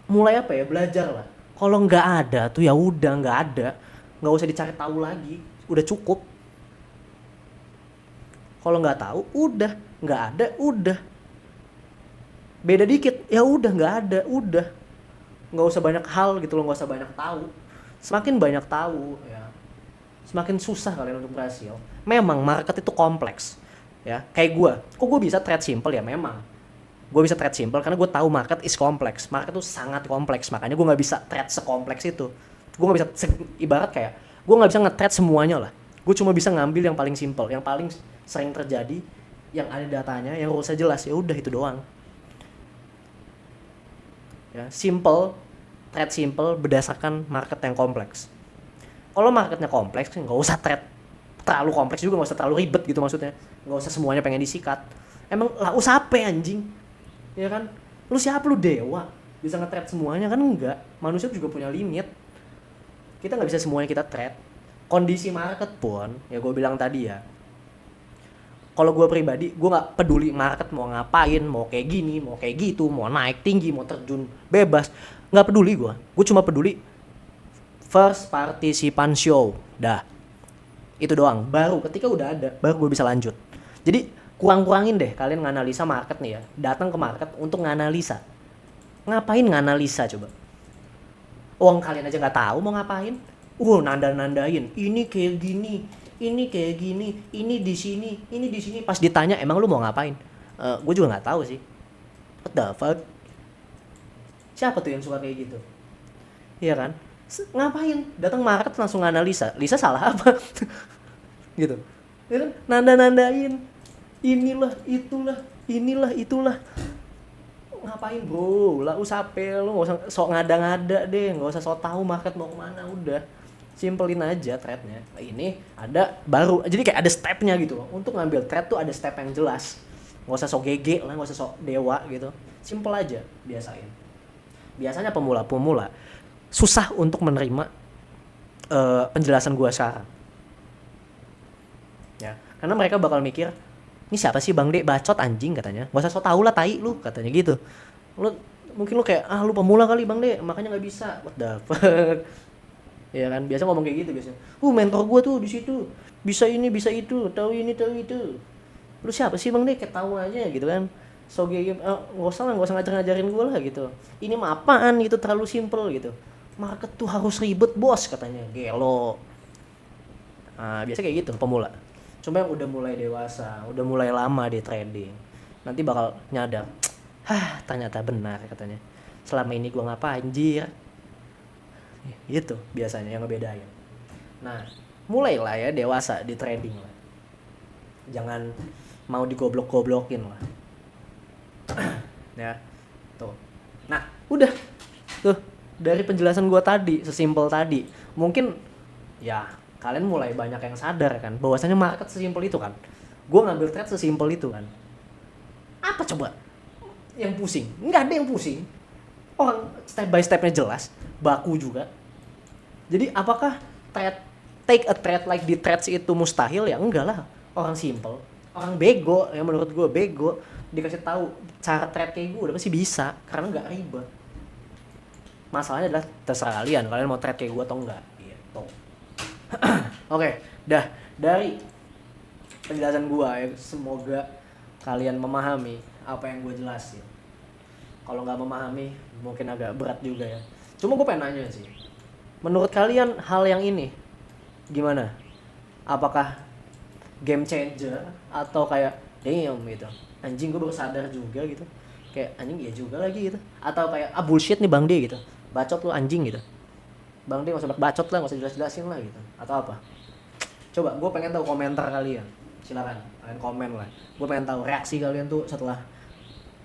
mulai apa ya, belajar lah. Kalau nggak ada tuh ya udah nggak ada, nggak usah dicari tahu lagi, udah cukup. Kalau nggak tahu, udah nggak ada, udah beda dikit, ya udah nggak ada, udah nggak usah banyak hal gitu loh, nggak usah banyak tahu. Semakin banyak tahu ya, semakin susah kalian untuk berhasil. Memang market itu kompleks ya, kayak kok gue bisa trade simple ya, memang gue bisa trade simple karena gue tahu market is kompleks. Market itu sangat kompleks, makanya gue nggak bisa trade sekompleks itu. Gue nggak bisa ibarat kayak gue nggak bisa nge-trade semuanya lah. Gue cuma bisa ngambil yang paling simple, yang paling sering terjadi, yang ada datanya, yang rulesnya jelas, ya udah itu doang. ya, trade simple berdasarkan market yang kompleks. Kalau marketnya kompleks nggak usah trade terlalu kompleks juga, nggak usah terlalu ribet gitu maksudnya, nggak usah semuanya pengen disikat. Emang lah usaha apa anjing, ya kan? Lu siapa, lu dewa bisa nge-trade semuanya kan? Enggak, manusia juga punya limit, kita nggak bisa semuanya kita trade. Kondisi market pun ya gue bilang tadi ya, kalau gue pribadi gue nggak peduli market mau ngapain, mau kayak gini mau kayak gitu, mau naik tinggi mau terjun bebas, nggak peduli gue cuma peduli first participant show, dah itu doang. Baru ketika udah ada baru gue bisa lanjut. Jadi kurang-kurangin deh kalian nganalisa market nih ya, datang ke market untuk nganalisa. Ngapain nganalisa coba, uang kalian aja nggak tahu mau ngapain. Nanda-nandain ini kayak gini, ini kayak gini, ini di sini, ini di sini. Pas ditanya emang lu mau ngapain, gue juga nggak tahu sih. What the fuck, siapa tuh yang suka kayak gitu, iya kan? Ngapain datang market langsung analisa, Lisa salah apa? Gitu ya kan? Nanda-nandain inilah itulah, inilah itulah. Ngapain bro, lah usape lu nggak usah sok ngada-ngada deh, nggak usah sok tahu market mau kemana. Udah simpelin aja trade-nya. Nah, ini ada baru, jadi kayak ada step-nya gitu loh. Untuk ngambil trade tuh ada step yang jelas, nggak usah sok gege lah, nggak usah sok dewa gitu. Simple aja, biasain. Biasanya pemula susah untuk menerima penjelasan gua sekarang ya, karena mereka bakal mikir ini siapa sih Bang De, bacot anjing katanya, nggak usah sok tahu lah tai lu katanya gitu. Mungkin lu kayak lu pemula kali Bang De makanya nggak bisa. What the fuck, ya kan? Biasa ngomong kayak gitu biasanya. Mentor gua tuh di situ bisa ini bisa itu, tahu ini tahu itu. Lu siapa sih Bang De, kayak tahu aja gitu kan. So game nggak usah ngajarin gua lah gitu. Ini mah apaan gitu, terlalu simple gitu. Market tuh harus ribet bos katanya, gelo. Biasa kayak gitu pemula. Cuma yang udah mulai dewasa, udah mulai lama di trading, nanti bakal nyadar, ternyata benar katanya. Selama ini gua ngapa anjir. Gitu biasanya yang ngebedain. Nah, mulailah ya dewasa di trading lah. Jangan mau digoblok-goblokin lah. Ya. Tuh. Nah, udah. Tuh, dari penjelasan gua tadi, sesimpel tadi. Mungkin ya kalian mulai banyak yang sadar kan bahwasanya market sesimpel itu kan. Gue ngambil trade sesimpel itu kan. Apa coba yang pusing? Nggak ada yang pusing. Orang step by stepnya jelas, baku juga. Jadi apakah take a trade like the trades itu mustahil? Ya enggak lah. Orang simple, orang bego, yang menurut gue bego, dikasih tahu cara trade kayak gue udah pasti bisa karena nggak ribet. Masalahnya adalah terserah kalian mau trade kayak gue atau enggak gitu. Oke, dah dari penjelasan gua ya, semoga kalian memahami apa yang gue jelasin. Kalau nggak memahami mungkin agak berat juga ya. Cuma gue pengen nanya sih, menurut kalian hal yang ini gimana? Apakah game changer atau kayak damn gitu, anjing gue baru sadar juga gitu, kayak anjing iya juga lagi gitu, atau kayak bullshit nih Bang D gitu, bacot lu anjing gitu, Bang D nggak usah bacot lah, nggak usah jelas-jelasin lah gitu, atau apa? Coba gue pengen tahu komentar kalian, silakan kalian komen lah. Gue pengen tahu reaksi kalian tuh setelah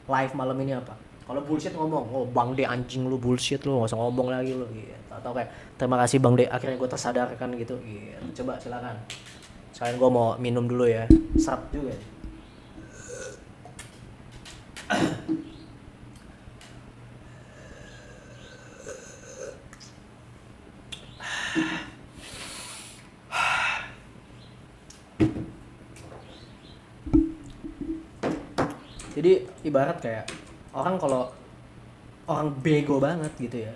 live malam ini apa. Kalau bullshit ngomong, Bang D anjing lu bullshit lu, nggak usah ngomong lagi lu gitu. Atau kayak terima kasih Bang D akhirnya gue tersadarkan gitu. Coba silakan. Sekarang gue mau minum dulu ya, seret juga. Jadi ibarat kayak kalau orang bego banget gitu ya,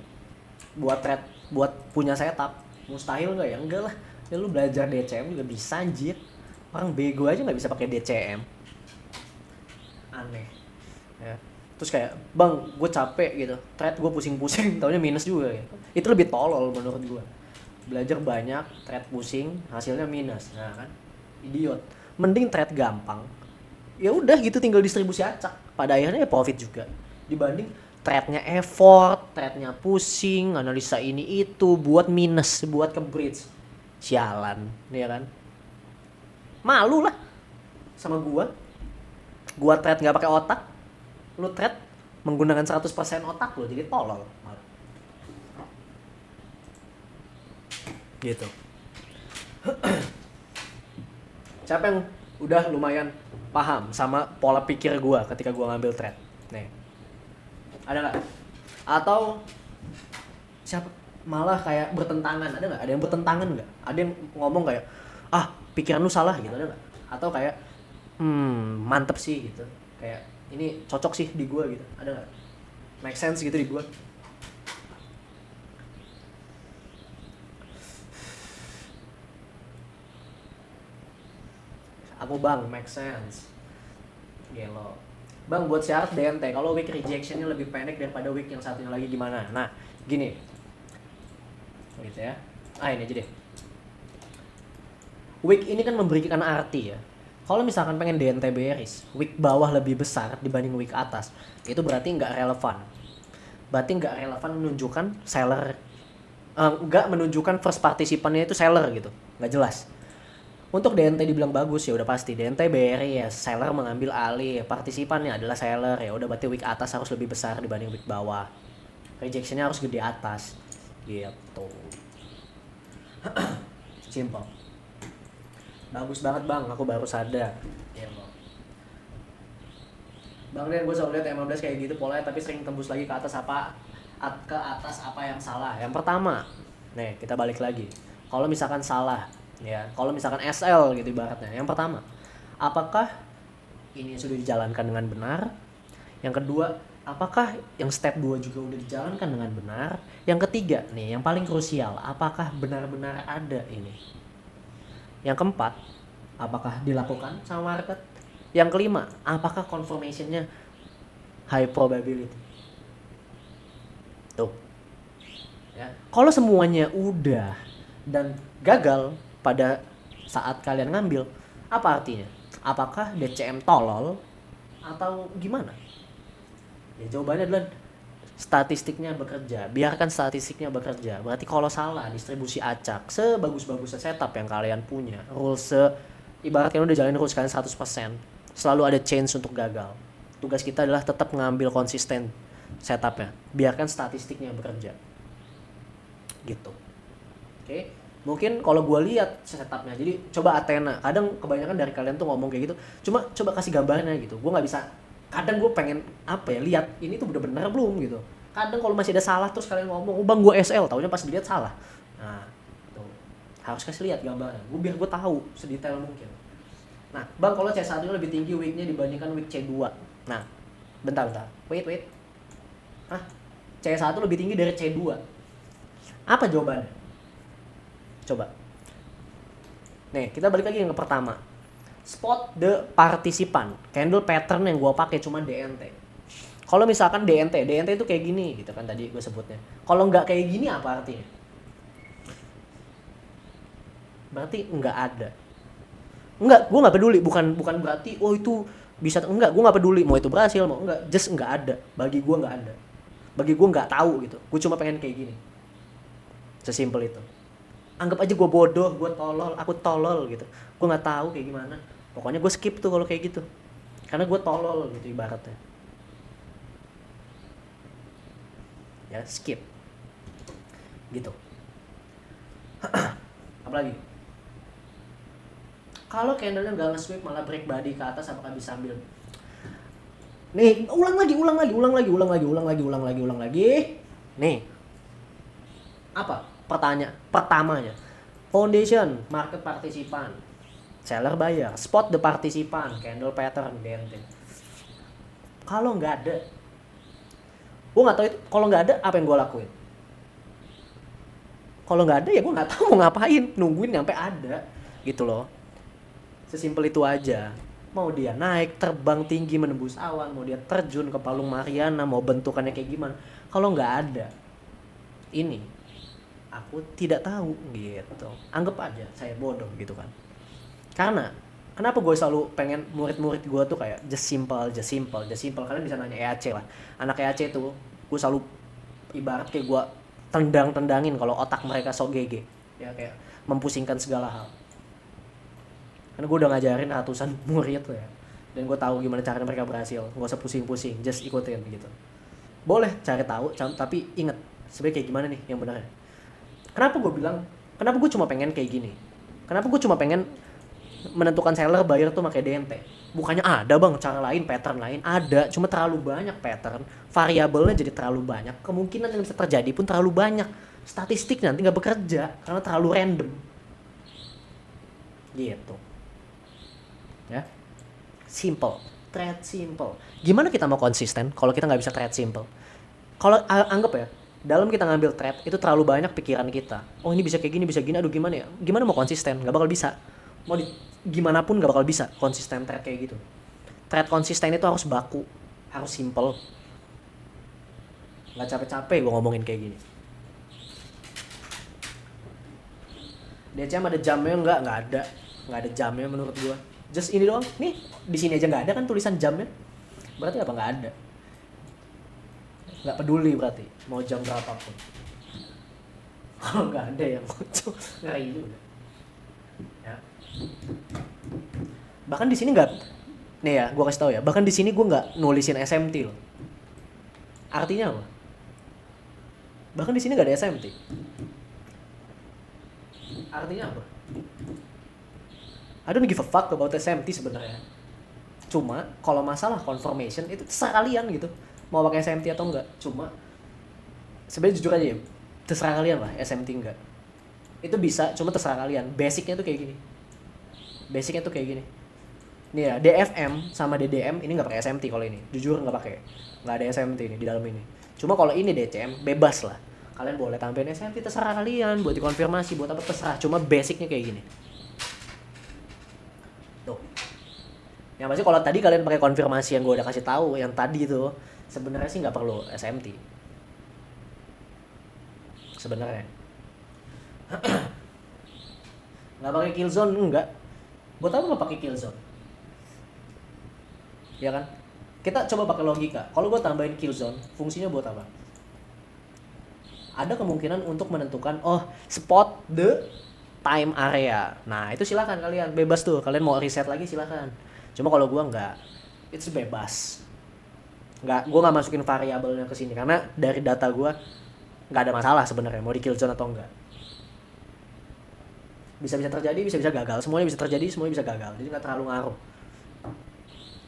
buat trade, buat punya setup, mustahil nggak ya? Enggak lah, ya lu belajar DCM juga bisa anjir. Orang bego aja nggak bisa pakai DCM, aneh ya. Terus kayak bang gue capek gitu trade, gue pusing-pusing taunya minus juga ya. Itu lebih tolol menurut gue. Belajar banyak trade pusing hasilnya minus, nah kan idiot. Mending trade gampang, ya udah gitu tinggal distribusi acak, pada akhirnya ya profit juga, dibanding trade-nya effort, trade-nya pusing, analisa ini itu buat minus, buat ke bridge. Sialan, ya kan? Malu lah sama gua trade nggak pakai otak, lu trade menggunakan 100% otak lo, jadi tolol gitu. Siapa yang udah lumayan paham sama pola pikir gue ketika gue ngambil trade? Nih, ada nggak? Atau siapa malah kayak bertentangan, ada nggak? Ada yang bertentangan nggak? Ada yang ngomong kayak, ah pikiran lu salah gitu, ada nggak? Atau kayak, mantep sih gitu, kayak ini cocok sih di gue gitu, ada nggak? Make sense gitu di gue? Aku bang, make sense. Gelo. Bang, buat syarat DNT, kalau week rejectionnya lebih pendek daripada week yang satunya lagi gimana? Nah, gini. Gitu ya. Ini aja deh. Week ini kan memberikan arti ya. Kalau misalkan pengen DNT bearish, week bawah lebih besar dibanding week atas, itu berarti nggak relevan. Berarti nggak relevan menunjukkan seller, nggak menunjukkan first partisipannya itu seller gitu, nggak jelas. Untuk DNT dibilang bagus ya udah pasti DNT bearish ya, seller mengambil alih, partisipannya adalah seller ya udah berarti week atas harus lebih besar dibanding week bawah. Rejectionnya harus gede atas gitu. Simple. Bagus banget bang, aku baru sadar ya, bang Den, gue selalu lihat M15 kayak gitu polanya tapi sering tembus lagi ke atas apa yang salah. Yang pertama nih, kita balik lagi, kalau misalkan salah ya, kalau misalkan SL gitu ibaratnya, yang pertama, apakah ini sudah dijalankan dengan benar? Yang kedua, apakah yang step 2 juga udah dijalankan dengan benar? Yang ketiga nih, yang paling krusial, apakah benar-benar ada ini? Yang keempat, apakah dilakukan sama market? Yang kelima, apakah confirmation-nya high probability? Tuh. Ya. Kalau semuanya udah dan gagal pada saat kalian ngambil, apa artinya? Apakah DCM tolol atau gimana? Ya jawabannya adalah statistiknya bekerja. Biarkan statistiknya bekerja. Berarti kalau salah distribusi acak, sebagus-bagusnya setup yang kalian punya, rules ibaratnya udah jalanin rules kalian 100%, selalu ada chance untuk gagal. Tugas kita adalah tetap ngambil konsisten setupnya. Biarkan statistiknya bekerja. Gitu. Oke. Mungkin kalau gue lihat setupnya, jadi coba Athena. Kadang kebanyakan dari kalian tuh ngomong kayak gitu. Cuma coba kasih gambarnya gitu. Gue nggak bisa. Kadang gue pengen lihat ini tuh udah bener belum gitu. Kadang kalau masih ada salah terus kalian ngomong, oh bang gue SL, taunya pas dilihat salah. Nah, tuh harus kasih lihat gambarnya. Biar gue tahu sedetail mungkin. Nah, bang kalau C1 lebih tinggi weeknya dibandingkan week C2. Nah, bentar. Wait. C1 lebih tinggi dari C2. Apa jawabannya? Coba. Nih, kita balik lagi yang ke pertama. Spot the participant. Candle pattern yang gue pakai cuma DNT. Kalau misalkan DNT itu kayak gini gitu kan tadi gue sebutnya. Kalau nggak kayak gini apa artinya? Berarti nggak ada. Enggak, gue nggak peduli. Bukan berarti oh itu bisa, enggak, gue nggak peduli mau itu berhasil mau enggak, just nggak ada. Bagi gue nggak ada. Bagi gue nggak tahu gitu. Gue cuma pengen kayak gini. Sesimpel itu. Anggap aja gue bodoh, gue tolol, aku tolol gitu. Gue nggak tahu kayak gimana. Pokoknya gue skip tuh kalau kayak gitu. Karena gue tolol gitu ibaratnya. Ya skip. Gitu. Apalagi? Kalau candlenya nggak nge-sweep malah break body ke atas, apakah bisa ambil? Nih, ulang lagi. Nih. Apa? Pertamanya. Foundation, market participant. Seller buyer, spot the participant, candle pattern, DNT. Kalau nggak ada, gue nggak tahu itu. Kalau nggak ada, apa yang gue lakuin? Kalau nggak ada ya gue nggak tahu mau ngapain, nungguin sampai ada, gitu loh. Sesimpel itu aja. Mau dia naik, terbang tinggi menembus awan, mau dia terjun ke palung Mariana, mau bentukannya kayak gimana. Kalau nggak ada, ini aku tidak tahu gitu. Anggap aja saya bodoh gitu kan. Karena kenapa gue selalu pengen murid-murid gue tuh kayak just simple. Kalian bisa nanya EAC lah. Anak EAC tuh gue selalu ibarat kayak gue tendangin kalau otak mereka sok GG. Ya kayak mempusingkan segala hal. Karena gue udah ngajarin ratusan murid tuh ya. dan gue tahu gimana caranya mereka berhasil. Nggak usah pusing-pusing, just ikutin gitu. Boleh cari tahu, tapi inget sebenarnya kayak gimana nih yang benar. Kenapa gue cuma pengen kayak gini? Kenapa gue cuma pengen menentukan seller buyer tuh pakai DNT? Bukannya ada bang cara lain, pattern lain? Ada, cuma terlalu banyak pattern, variabelnya jadi terlalu banyak, kemungkinan yang bisa terjadi pun terlalu banyak, statistik nanti nggak bekerja karena terlalu random gitu ya. Simple, trade simple. Gimana kita mau konsisten kalau kita nggak bisa trade simple? Kalau anggap ya, dalam kita ngambil trade itu terlalu banyak pikiran kita. Oh ini bisa kayak gini, bisa gini, aduh gimana ya? Gimana mau konsisten? Nggak bakal bisa. Gimana pun nggak bakal bisa konsisten trade kayak gitu. Trade konsisten itu harus baku, harus simple. Nggak capek-capek gue ngomongin kayak gini. DCM ada jamnya nggak ada jamnya menurut gue. Just ini doang. Nih di sini aja nggak ada kan tulisan jamnya. Berarti apa nggak ada? Nggak peduli berarti mau jam berapapun. Kalau nggak ada yang muncul ngeri juga. Ya. Bahkan di sini nggak, nih ya, gue kasih tau ya. Bahkan di sini gue nggak nulisin SMT loh. Artinya apa? Bahkan di sini nggak ada SMT. Artinya apa? I don't give a fuck about SMT sebenarnya. Cuma kalau masalah confirmation itu terserah kalian gitu. Mau pakai SMT atau enggak. Cuma sebenarnya jujur aja ya, terserah kalian lah SMT enggak. Itu bisa, cuma terserah kalian. Basicnya tuh kayak gini. Nih ya, DFM sama DDM ini nggak pakai SMT kalau ini. Jujur nggak pakai. Nggak ada SMT ini di dalam ini. Cuma kalau ini DCM bebas lah. Kalian boleh tambahin SMT, terserah kalian buat dikonfirmasi, buat apa terserah. Cuma basicnya kayak gini. Tuh. Yang pasti kalau tadi kalian pakai konfirmasi yang gue udah kasih tahu, yang tadi tuh sebenarnya sih nggak perlu SMT. Sebenarnya. Nggak pakai kill zone enggak. Buat apa nggak pakai kill zone? Ya kan? Kita coba pakai logika. Kalau gue tambahin kill zone, fungsinya buat apa? Ada kemungkinan untuk menentukan spot the time area. Nah itu silakan kalian, bebas tuh. Kalian mau reset lagi silakan. Cuma kalau gue nggak, itu bebas. Gue nggak masukin variabelnya ke sini karena dari data gue nggak ada masalah sebenarnya mau di kill zone atau enggak. Bisa terjadi, bisa gagal. Semuanya bisa terjadi, semuanya bisa gagal. Jadi nggak terlalu ngaruh.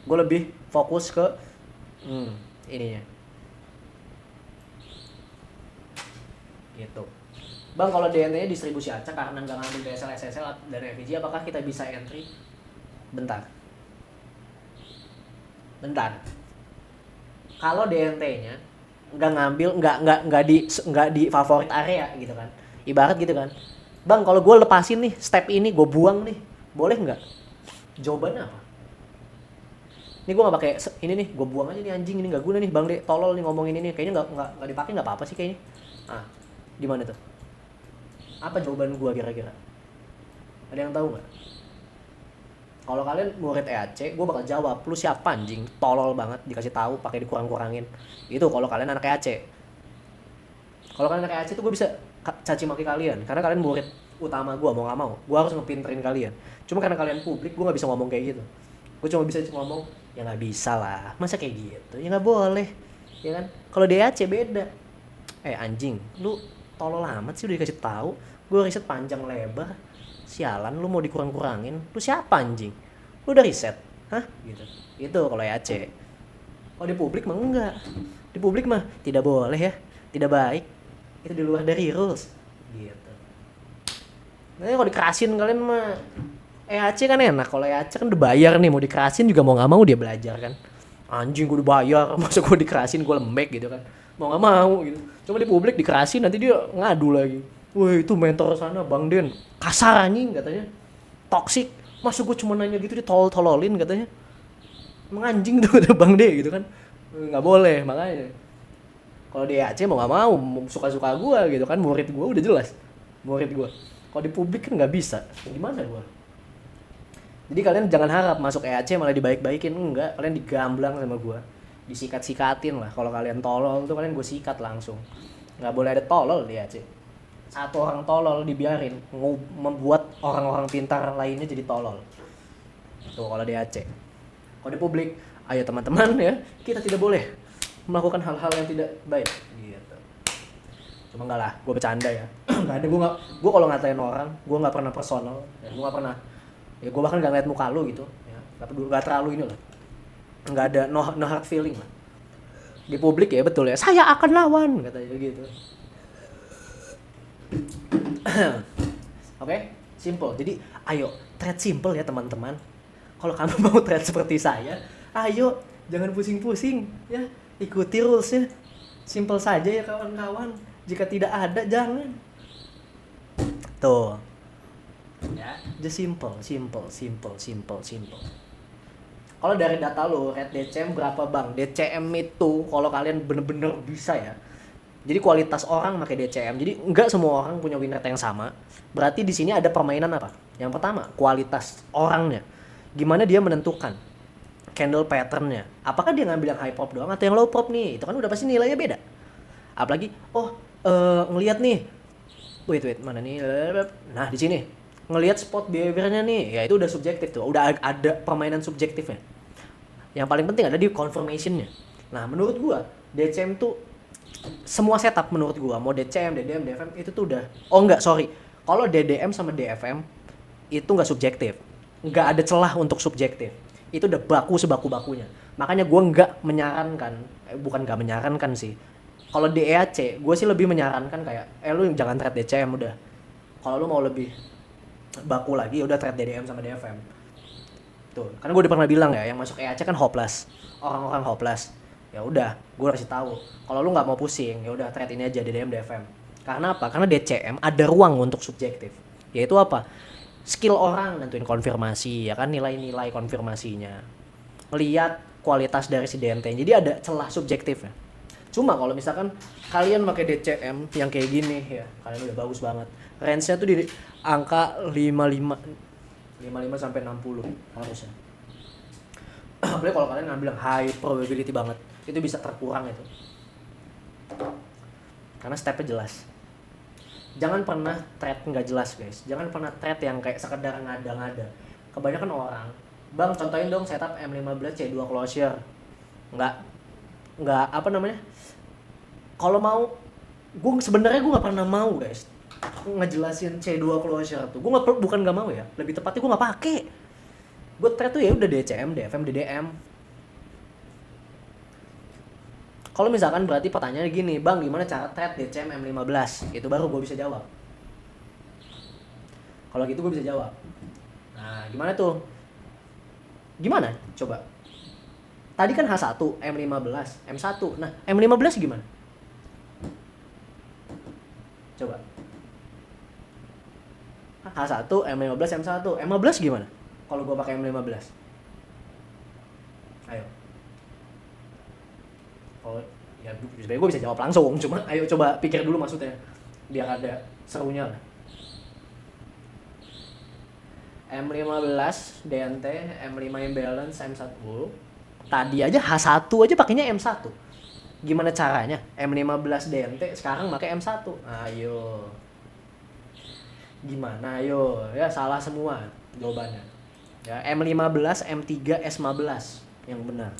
Gue lebih fokus ke ininya. Gitu. Bang, kalau DNT-nya distribusi acak karena nggak ngambil DSL, SSL dan FVG, apakah kita bisa entry? Bentar. Kalau DNT-nya nggak ngambil, nggak di favorit area gitu kan. Ibarat gitu kan. Bang, kalau gue lepasin nih step ini, gue buang nih, boleh nggak? Jawabannya apa? Ini gue nggak pakai ini nih, gue buang aja nih anjing, ini nggak guna nih, Bang De, tolol nih ngomongin ini, kayaknya nggak dipakai nggak apa-apa sih kayaknya. Gimana tuh? Apa jawaban gue kira-kira? Ada yang tahu nggak? Kalau kalian murid EAC, gue bakal jawab, lu siapa anjing, tolol banget, dikasih tahu pakai dikurang-kurangin. Itu kalau kalian anak EAC. Kalau kalian anak EAC tuh gue bisa caci maki kalian, karena kalian murid utama gue, mau nggak mau, gue harus ngepinterin kalian. Cuma karena kalian publik, gue nggak bisa ngomong kayak gitu. Gue cuma bisa ngomong, ya nggak bisa lah, masa kayak gitu, ya nggak boleh, ya kan? Kalau DAC beda. Anjing, lu tolol amat sih udah dikasih tahu, gue riset panjang lebar, sialan lu mau dikurang-kurangin, lu siapa anjing? Lu udah riset, hah? Gitu. Itu kalau DAC. Kalau di publik mah enggak, di publik mah tidak boleh ya, tidak baik, itu di luar dari rules, gitu. Nah kalau dikerasin kalian mah EAC kan enak, kalau EAC kan udah bayar nih, mau dikerasin juga mau nggak mau dia belajar kan. Anjing gue udah bayar, masa gue dikerasin gue lembek gitu kan, mau nggak mau gitu. Cuma di publik dikerasin nanti dia ngadu lagi, wah itu mentor sana Bang Den kasar anjing katanya, toksik, masa gue cuma nanya gitu dia tololin katanya, emang anjing tuh udah Bang De gitu kan, nggak boleh. Makanya kalau di EAC mau nggak mau suka-suka gue gitu kan, murid gue udah jelas murid gue. Kalau di publik kan nggak bisa, gimana gue? Jadi kalian jangan harap masuk EAC malah dibaik-baikin, enggak, kalian digamblang sama gue, disikat-sikatin lah. Kalau kalian tolol tuh kalian gue sikat langsung, nggak boleh ada tolol di EAC. Satu orang tolol dibiarin, membuat orang-orang pintar lainnya jadi tolol. Tuh kalau di EAC. Kalau di publik, ayo teman-teman ya, kita tidak boleh melakukan hal-hal yang tidak baik gitu. Cuma enggak lah, gue bercanda ya. Enggak ada, gue kalau ngatain orang, gue nggak pernah personal, ya, gue nggak pernah, ya gue bahkan nggak ngeliat muka lu gitu, ya nggak terlalu ini lah, nggak ada no hard feeling lah. Di publik ya betul ya, saya akan lawan katanya gitu. Oke, simple. Jadi ayo trade simple ya teman-teman. Kalau kamu mau trade seperti saya, ayo jangan pusing-pusing ya, ikuti rulesnya. Simple saja ya kawan-kawan. Jika tidak ada jangan. Tuh. Ya, just simple. Kalau dari data lo, rate DCM berapa bang? DCM itu kalau kalian bener-bener bisa ya. Jadi kualitas orang pakai DCM. Jadi enggak semua orang punya win rate yang sama. Berarti di sini ada permainan apa? Yang pertama, kualitas orangnya. Gimana dia menentukan candle patternnya? Apakah dia ngambil yang high prop doang atau yang low prop nih? Itu kan udah pasti nilainya beda. Apalagi, ngelihat nih. Wait, mana nih? Nah, di sini. Ngelihat spot behaviornya nih, ya itu udah subjektif tuh. Udah ada permainan subjektifnya. Yang paling penting ada di confirmation-nya. Nah, menurut gua, DCM tuh semua setup menurut gua, mau DCM, DDM, DFM itu tuh udah. Oh enggak, sorry. Kalau DDM sama DFM itu enggak subjektif. Enggak ada celah untuk subjektif. Itu udah baku sebaku-bakunya. Makanya gua enggak menyarankan, bukan enggak menyarankan sih. Kalau di EAC, gua sih lebih menyarankan kayak lu jangan trade DCM udah. Kalau lu mau lebih baku lagi ya udah trade DDM sama DFM. Tuh, karena gue udah pernah bilang ya, yang masuk EAC kan hopeless. Orang-orang hopeless. Ya udah, gue kasih tahu. Kalau lu nggak mau pusing, ya udah trade ini aja DDM DFM. Karena apa? Karena DCM ada ruang untuk subjektif. Yaitu apa? Skill orang nentuin konfirmasi, ya kan, nilai-nilai konfirmasinya. Melihat kualitas dari si DNT. Jadi ada celah subjektifnya. Cuma kalau misalkan kalian pakai DCM yang kayak gini ya, kalian udah bagus banget. Range-nya tuh di angka 55 sampai 60 harusnya. Apalagi kalau kalian ngambil yang high probability banget, itu bisa terkurang itu. Karena stepnya jelas. Jangan pernah trade nggak jelas guys. Jangan pernah trade yang kayak sekedar ngada-ngada. Kebanyakan orang, bang contohin dong setup M15 C2 closure. Nggak apa namanya? Kalau mau, sebenarnya gue nggak pernah mau guys ngejelasin C2 closure tuh. Gue bukan nggak mau ya, lebih tepatnya gue nggak pakai. Gue trade tuh ya udah DCM, DFM, DDM. Kalau misalkan berarti pertanyaannya gini, bang gimana cara trade DCM M15? Itu baru gue bisa jawab. Kalau gitu gue bisa jawab. Nah gimana tuh? Gimana? Coba. Tadi kan H1, M15, M1. Nah M15 gimana? Coba. H1, M15, M1. M15 gimana? Kalau gue pakai M15. Ayo. Oh, ya sebenarnya gue bisa jawab langsung, cuma ayo coba pikir dulu maksudnya. Biar ada serunya lah. M15 DNT, M5 imbalance, M1. Tadi aja H1 aja pakainya M1. Gimana caranya? M15 DNT sekarang pakai M1. Ayo. Gimana ayo? Ya salah semua jawabannya. Ya M15, M3, S15 yang benar.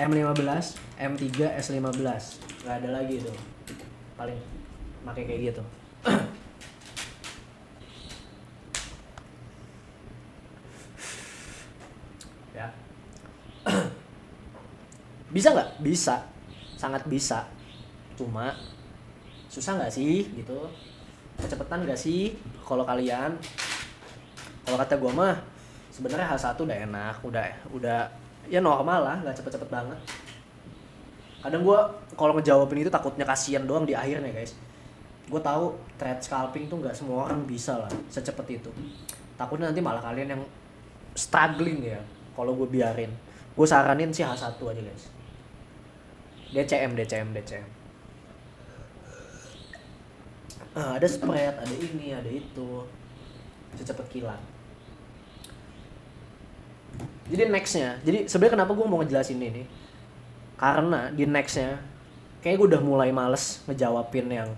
M15, M3, S15. Enggak ada lagi itu. Paling pakai kayak gitu. Ya. Bisa nggak? Bisa. Sangat bisa. Cuma susah nggak sih gitu? Kecepatan nggak sih kalau kalian? Kalau kata gue mah sebenarnya H1 udah enak, udah ya normal lah, nggak cepet-cepet banget. Kadang gue kalau ngejawabin itu takutnya kasihan doang di akhirnya guys. Gue tahu trade scalping tuh nggak semua orang bisa lah secepat itu. Takutnya nanti malah kalian yang struggling ya kalau gue biarin. Gue saranin sih H1 aja guys. DCM. Ada spread, ada ini, ada itu. Secepat kilat. Jadi nextnya, jadi sebenarnya kenapa gue mau ngejelasin ini? Karena di nextnya, kayaknya gue udah mulai males ngejawabin yang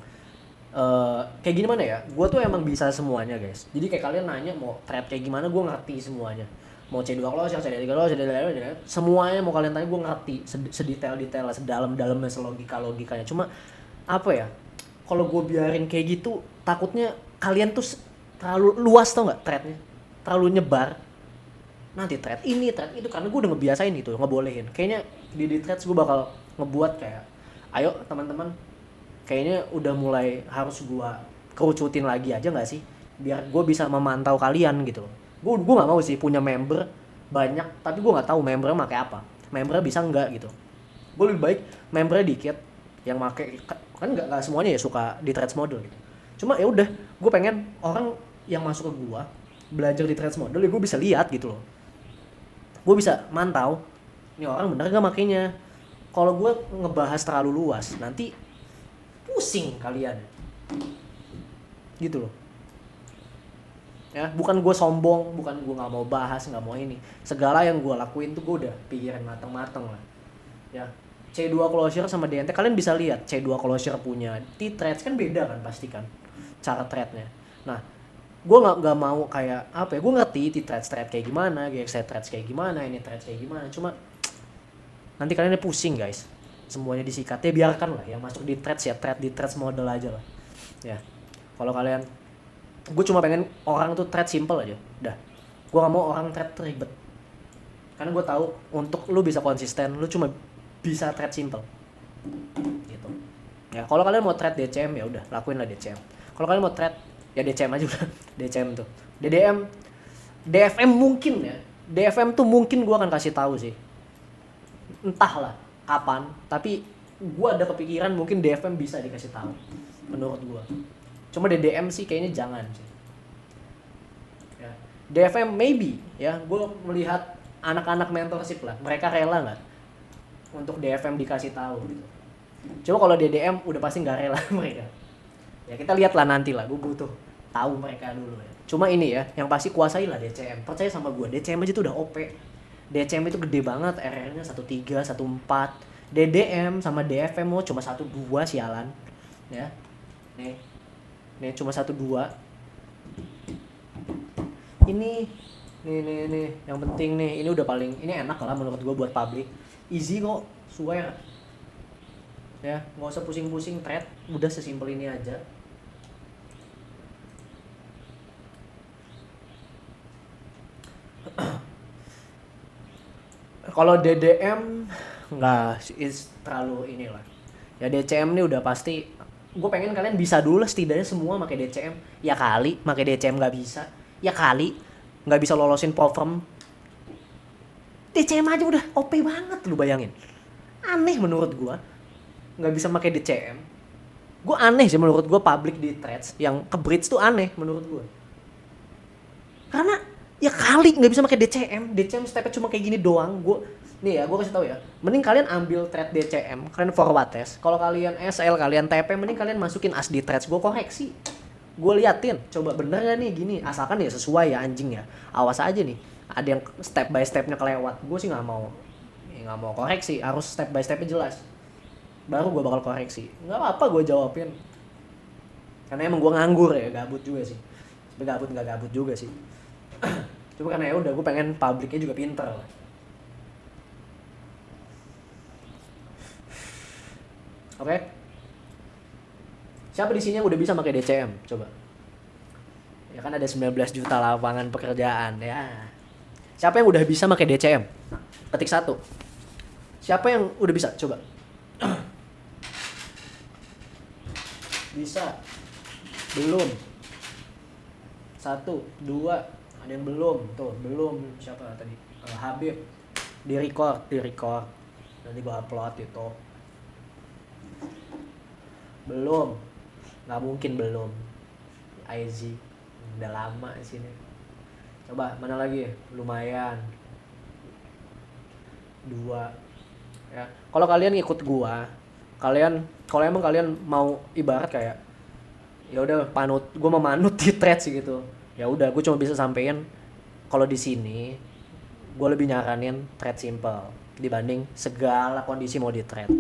kayak gimana ya? Gue tuh emang bisa semuanya guys. Jadi kayak kalian nanya mau trade kayak gimana, gue ngerti semuanya. mau C2 closure, C3 closure, semuanya mau kalian tanya gue ngerti sedetail-detail, sedalam-dalamnya, selogika-logikanya. Cuma apa ya, kalau gue biarin kayak gitu takutnya kalian tuh terlalu luas, tau nggak, threadnya terlalu nyebar, nanti thread ini thread itu, karena gue udah ngebiasain gitu, ngebolehin. Kayaknya di threads gue bakal ngebuat kayak, ayo teman-teman, kayaknya udah mulai harus gue kerucutin lagi aja nggak sih, biar gue bisa memantau kalian gitu. Gue nggak mau sih punya member banyak tapi gue nggak tahu membernya pakai apa, membernya bisa nggak gitu. Gue lebih baik membernya dikit yang pakai, kan nggak semuanya ya suka di threads model gitu. Cuma ya udah, gue pengen orang yang masuk ke gue belajar di threads model ya gue bisa lihat gitu loh, gue bisa mantau ini orang bener nggak makainya. Kalau gue ngebahas terlalu luas nanti pusing kalian gitu loh ya. Bukan gue sombong, bukan gue nggak mau bahas, nggak mau ini, segala yang gue lakuin tuh gue udah pikirin mateng-mateng lah ya. C2 closure sama DNT kalian bisa lihat, C2 closure punya T-threads kan beda kan pasti kan cara threadnya. Nah gue nggak mau kayak apa ya, gue ngerti T-threads thread kayak gimana, GX threads kayak gimana, ini threads kayak gimana, cuma nanti kalian pusing guys, semuanya disikat ya. Biarkan lah yang masuk di threads ya, thread di threads model aja lah ya. Kalau kalian, gue cuma pengen orang tuh thread simple aja dah. Gue gak mau orang thread ribet, karena gue tahu untuk lu bisa konsisten lu cuma bisa thread simple gitu ya. Kalau kalian mau thread DCM ya udah lakuin lah DCM. Kalau kalian mau thread ya DCM aja udah. DCM tuh, DDM, DFM mungkin ya, DFM tuh mungkin gue akan kasih tahu sih, entahlah kapan, tapi gue ada kepikiran mungkin DFM bisa dikasih tahu menurut gue. Cuma DDM sih kayaknya jangan sih ya. DFM maybe ya, gue melihat anak-anak mentorship lah, mereka rela nggak untuk DFM dikasih tahu gitu. Coba kalau DDM udah pasti nggak rela mereka ya. Kita lihat lah nanti lah, gue butuh tahu mereka dulu ya. Cuma ini ya, yang pasti kuasai lah DCM, percaya sama gue, DCM aja tuh udah OP. DCM itu gede banget, RR-nya 13, 14. DDM sama DFM mau cuma 12 sialan ya. Nih cuma 12. Ini nih yang penting nih, ini udah paling, ini enak lah menurut gue buat public, easy kok, swear ya. Nggak usah pusing-pusing thread, udah sesimpel ini aja. Kalau DDM nggak, is terlalu inilah ya. DCM nih udah pasti, gue pengen kalian bisa dulu setidaknya semua pakai DCM. Ya kali pakai DCM nggak bisa, ya kali nggak bisa lolosin perform, DCM aja udah OP banget. Lu bayangin, aneh menurut gue nggak bisa pakai DCM. Gue aneh sih menurut gue public di threads yang ke bridge tuh aneh menurut gue, karena ya kali nggak bisa pakai DCM stepnya cuma kayak gini doang. Gue nih ya, gue kasih tahu ya, mending kalian ambil thread DCM, kalian forward test. Kalau kalian SL, kalian TP, mending kalian masukin as di threads, gue koreksi, gue liatin, coba bener gak nih gini, asalkan ya sesuai ya anjing ya. Awas aja nih ada yang step by stepnya kelewat, gue sih nggak mau koreksi, harus step by stepnya jelas, baru gue bakal koreksi. Nggak apa-apa gue jawabin, karena emang gue nganggur ya, gabut juga sih. Sebenernya nggak gabut juga sih. Cuma karena ya udah, gue pengen publiknya juga pinter lah. Oke. Siapa di sini yang udah bisa pakai DCM? Coba. Ya kan ada 19 juta lapangan pekerjaan ya. Siapa yang udah bisa pakai DCM? Ketik 1. Siapa yang udah bisa? Coba. Bisa. Belum. 1, 2, ada yang belum. Tuh, belum. Siapa tadi? Habib. Di record. Nanti gua upload itu. Belum. Nggak mungkin belum. IZ. Udah lama di sini. Coba, mana lagi? Lumayan. 2. Ya. Kalau kalian ngikut gua, kalau emang kalian mau ibarat kayak ya udah panut, gue mau manut di threads gitu. Ya udah, gue cuma bisa sampein kalau di sini gue lebih nyaranin thread simple dibanding segala kondisi mau di thread.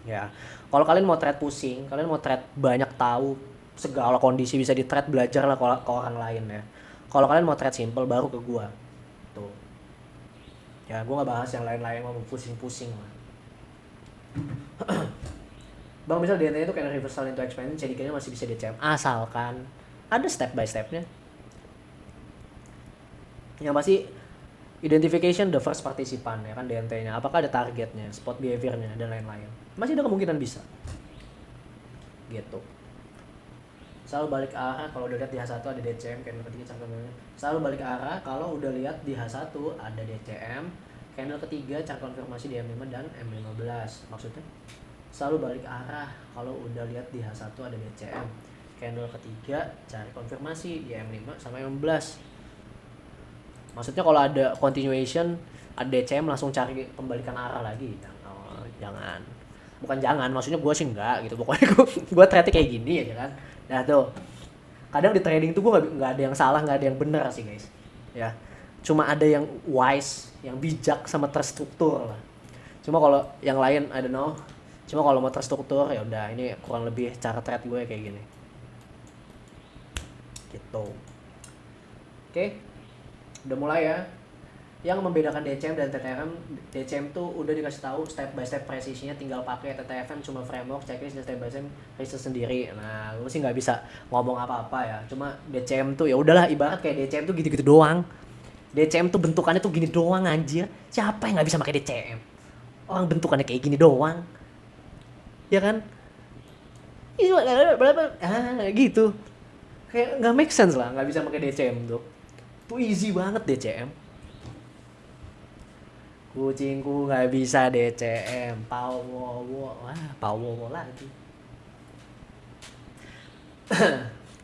Ya, kalau kalian mau thread pusing, kalian mau thread banyak tahu segala kondisi bisa di thread, belajarlah ke orang lain ya. Kalau kalian mau thread simple baru ke gue. Tuh. Ya gue nggak bahas yang lain-lain, mau pusing-pusing lah. Bang, misal DNT itu kayak reversal into expansion, CDK-nya masih bisa DCM asalkan ada step by stepnya. Yang pasti identification the first participant ya kan, DNT-nya apakah ada targetnya, spot behavior-nya dan lain-lain, masih ada kemungkinan bisa gitu. Selalu balik arah kalau udah lihat di H1 ada DCM candle ketiga cangkemnya. Selalu balik arah kalau udah lihat di H1 ada DCM candle ketiga cari konfirmasi di M5 dan M15. Maksudnya selalu balik arah kalau udah lihat di H1 ada DCM candle ketiga cari konfirmasi di M5 sama M15. Maksudnya kalau ada continuation ada DCM langsung cari pembalikan arah lagi. Jangan. Bukan jangan, maksudnya gue sih enggak gitu. Pokoknya gue trade kayak gini aja kan. Nah tuh, kadang di trading tuh gue nggak ada yang salah, nggak ada yang benar sih guys. Ya, cuma ada yang wise, yang bijak sama terstruktur lah. Cuma kalau yang lain, I don't know. Cuma kalau mau terstruktur ya udah, ini kurang lebih cara trade gue kayak gini. Gitu. Oke, udah mulai ya. Yang membedakan DCM dan TTFM, DCM tuh udah dikasih tahu step by step presisinya, tinggal pakai. TTFM cuma framework, checklist, dan step by step research sendiri. Nah, gue sih nggak bisa ngomong apa-apa ya. Cuma DCM tuh ya udahlah, ibarat kayak DCM tuh gitu-gitu doang. DCM tuh bentukannya tuh gini doang anjir. Siapa yang nggak bisa pakai DCM? Orang bentukannya kayak gini doang, ya kan? Gitu. Kayak nggak make sense lah, nggak bisa pakai DCM tuh. Tuh easy banget DCM. Kucingku nggak bisa DCM, Powowo, wah Powowo lagi.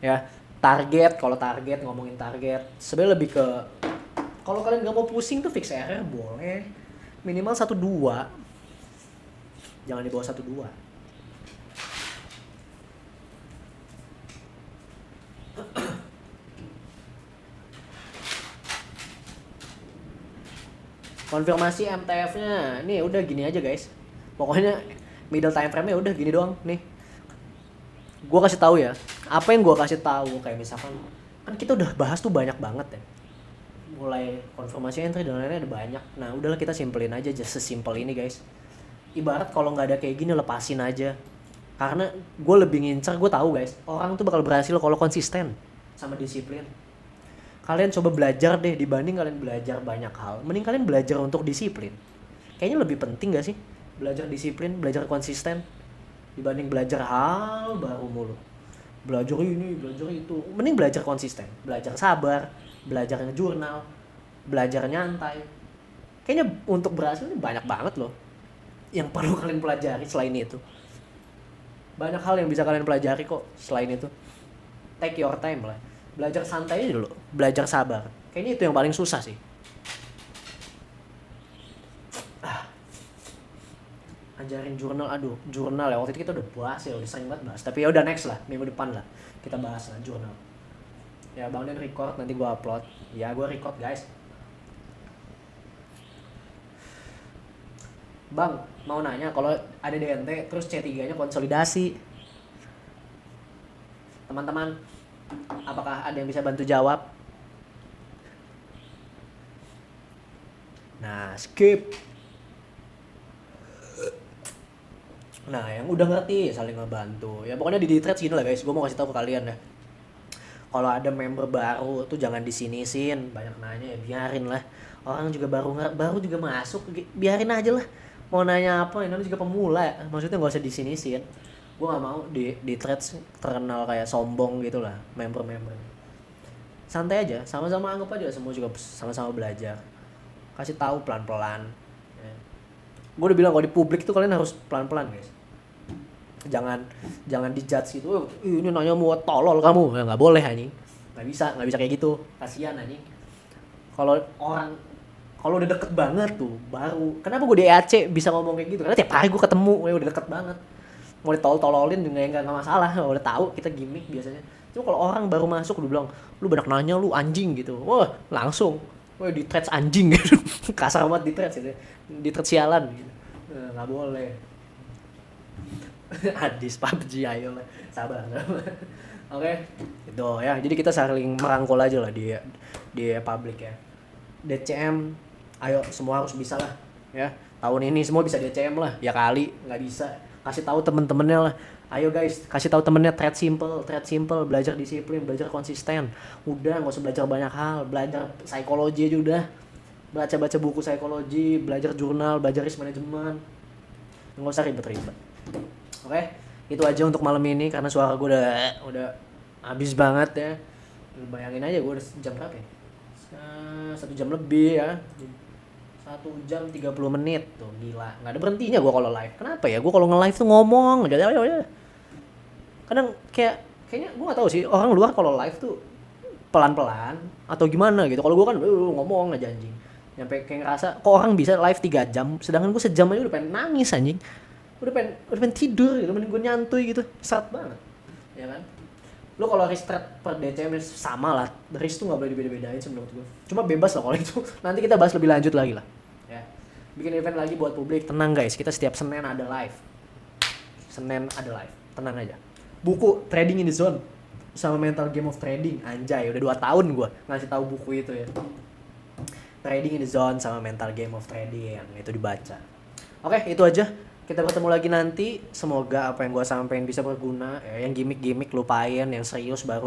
Ya, target, kalau target ngomongin target, sebenarnya lebih ke kalau kalian nggak mau pusing tuh fix area boleh, minimal 1-2, jangan di bawah 1-2. Konfirmasi MTF-nya, nih udah gini aja guys. Pokoknya middle time frame-nya udah gini doang nih. Gua kasih tahu ya, apa yang gua kasih tahu kayak misalkan kan kita udah bahas tuh banyak banget ya. Mulai konfirmasi entry dan lain-lain ada banyak. Nah, udahlah kita simpelin aja, just sesimpel ini guys. Ibarat kalau nggak ada kayak gini lepasin aja. Karena gue lebih ngincer, gue tahu guys, orang tuh bakal berhasil kalau konsisten sama disiplin. Kalian coba belajar deh, dibanding kalian belajar banyak hal, mending kalian belajar untuk disiplin. Kayaknya lebih penting gak sih belajar disiplin, belajar konsisten, dibanding belajar hal baru mulu. Belajar ini, belajar itu, mending belajar konsisten, belajar sabar, belajar ngejurnal, belajar nyantai. Kayaknya untuk berhasil ini banyak banget loh yang perlu kalian pelajari selain itu. Banyak hal yang bisa kalian pelajari kok selain itu. Take your time lah. Belajar santai aja dulu, belajar sabar. Kayaknya itu yang paling susah sih. Ajarin jurnal, aduh, jurnal ya. Waktu itu kita udah bahas ya, udah sering banget bahas. Tapi ya udah next lah, minggu depan lah kita bahas lah jurnal. Ya Bang Den record, nanti gua upload. Ya gua record guys. Bang, mau nanya kalau ada DNT terus C3-nya konsolidasi. Teman-teman, apakah ada yang bisa bantu jawab? Nah, skip. Nah, yang udah ngerti saling ngebantu. Ya pokoknya di trade segini lah guys. Gue mau kasih tahu ke kalian ya. Kalau ada member baru tuh jangan disinisin, banyak nanya ya biarin lah. Orang juga baru juga masuk, biarin aja lah. Mau nanya apa, ini juga pemula. Maksudnya nggak usah disinisin. Gue nggak mau di trade terkenal kayak sombong gitu lah, member-member. Santai aja, sama-sama anggap aja semua juga sama-sama belajar. Kasih tahu pelan-pelan. Ya. Gue udah bilang kalau di publik tuh kalian harus pelan-pelan guys. Jangan dijudge gitu. Ini nanya mau tolol kamu, ya nggak boleh anjing. Nggak bisa kayak gitu. Kasihan anjing. Kalau udah deket banget tuh baru. Kenapa gue di EAC bisa ngomong kayak gitu? Karena tiap hari gue ketemu, udah deket banget. Mau ditolol-tololin juga nggak masalah. Udah tahu kita gimmick biasanya. Cuma kalau orang baru masuk udah bilang, lu banyak nanya lu anjing gitu. Wah langsung. Wah di threads anjing gitu. Kasar banget di threads gitu. Di threads sialan gitu. Nggak boleh. Adis PUBG ayo lah. Sabar. Oke. Itu ya. Jadi kita saling merangkul aja lah di publik ya. DCM Ayo semua harus bisa lah ya, tahun ini semua bisa DCM lah ya kali, nggak bisa kasih tahu temen-temennya lah. Ayo guys, kasih tahu temennya trade simple, belajar disiplin, belajar konsisten. Udah, nggak usah belajar banyak hal, belajar psikologi aja udah. Baca-baca buku psikologi, belajar jurnal, belajar risk management. Nggak usah ribet-ribet. Oke, itu aja untuk malam ini karena suara gue udah habis banget ya. Bayangin aja gue udah jam berapa ya? 1 jam lebih ya. 1 jam 30 menit tuh, gila. Nggak ada berhentinya gue kalau live. Kenapa ya? Gue kalau nge-live tuh ngomong aja. Kadang kayaknya gue nggak tahu sih orang luar kalau live tuh pelan-pelan atau gimana gitu. Kalau gue kan ngomong aja anjing. Nyampe kayak ngerasa kok orang bisa live 3 jam sedangkan gue sejam aja udah pengen nangis anjing. Udah pengen tidur gitu, mending gue nyantuy gitu. Seret banget. Ya kan? Lo kalau risk trade per DCM sama lah, risk tuh nggak boleh dibeda-bedain sih menurut gue. Cuma bebas lah kalau itu. Nanti kita bahas lebih lanjut lagi lah. Ya. Bikin event lagi buat publik, tenang guys. Kita setiap Senin ada live. Tenang aja. Buku Trading in the Zone sama Mental Game of Trading, anjay. Udah 2 tahun gue ngasih tahu buku itu ya. Trading in the Zone sama Mental Game of Trading itu dibaca. Oke, itu aja. Kita bertemu lagi nanti. Semoga apa yang gue sampaikan bisa berguna. Ya, yang gimmick lupain, yang serius baru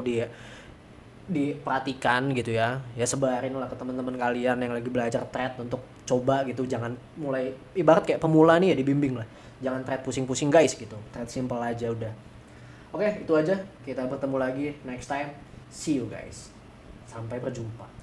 diperhatikan gitu ya. Ya sebarin lah ke teman-teman kalian yang lagi belajar trade untuk coba gitu. Jangan mulai ibarat kayak pemula nih ya, dibimbing lah. Jangan trade pusing-pusing guys gitu. Trade simple aja udah. Oke, itu aja. Kita bertemu lagi next time. See you guys. Sampai berjumpa.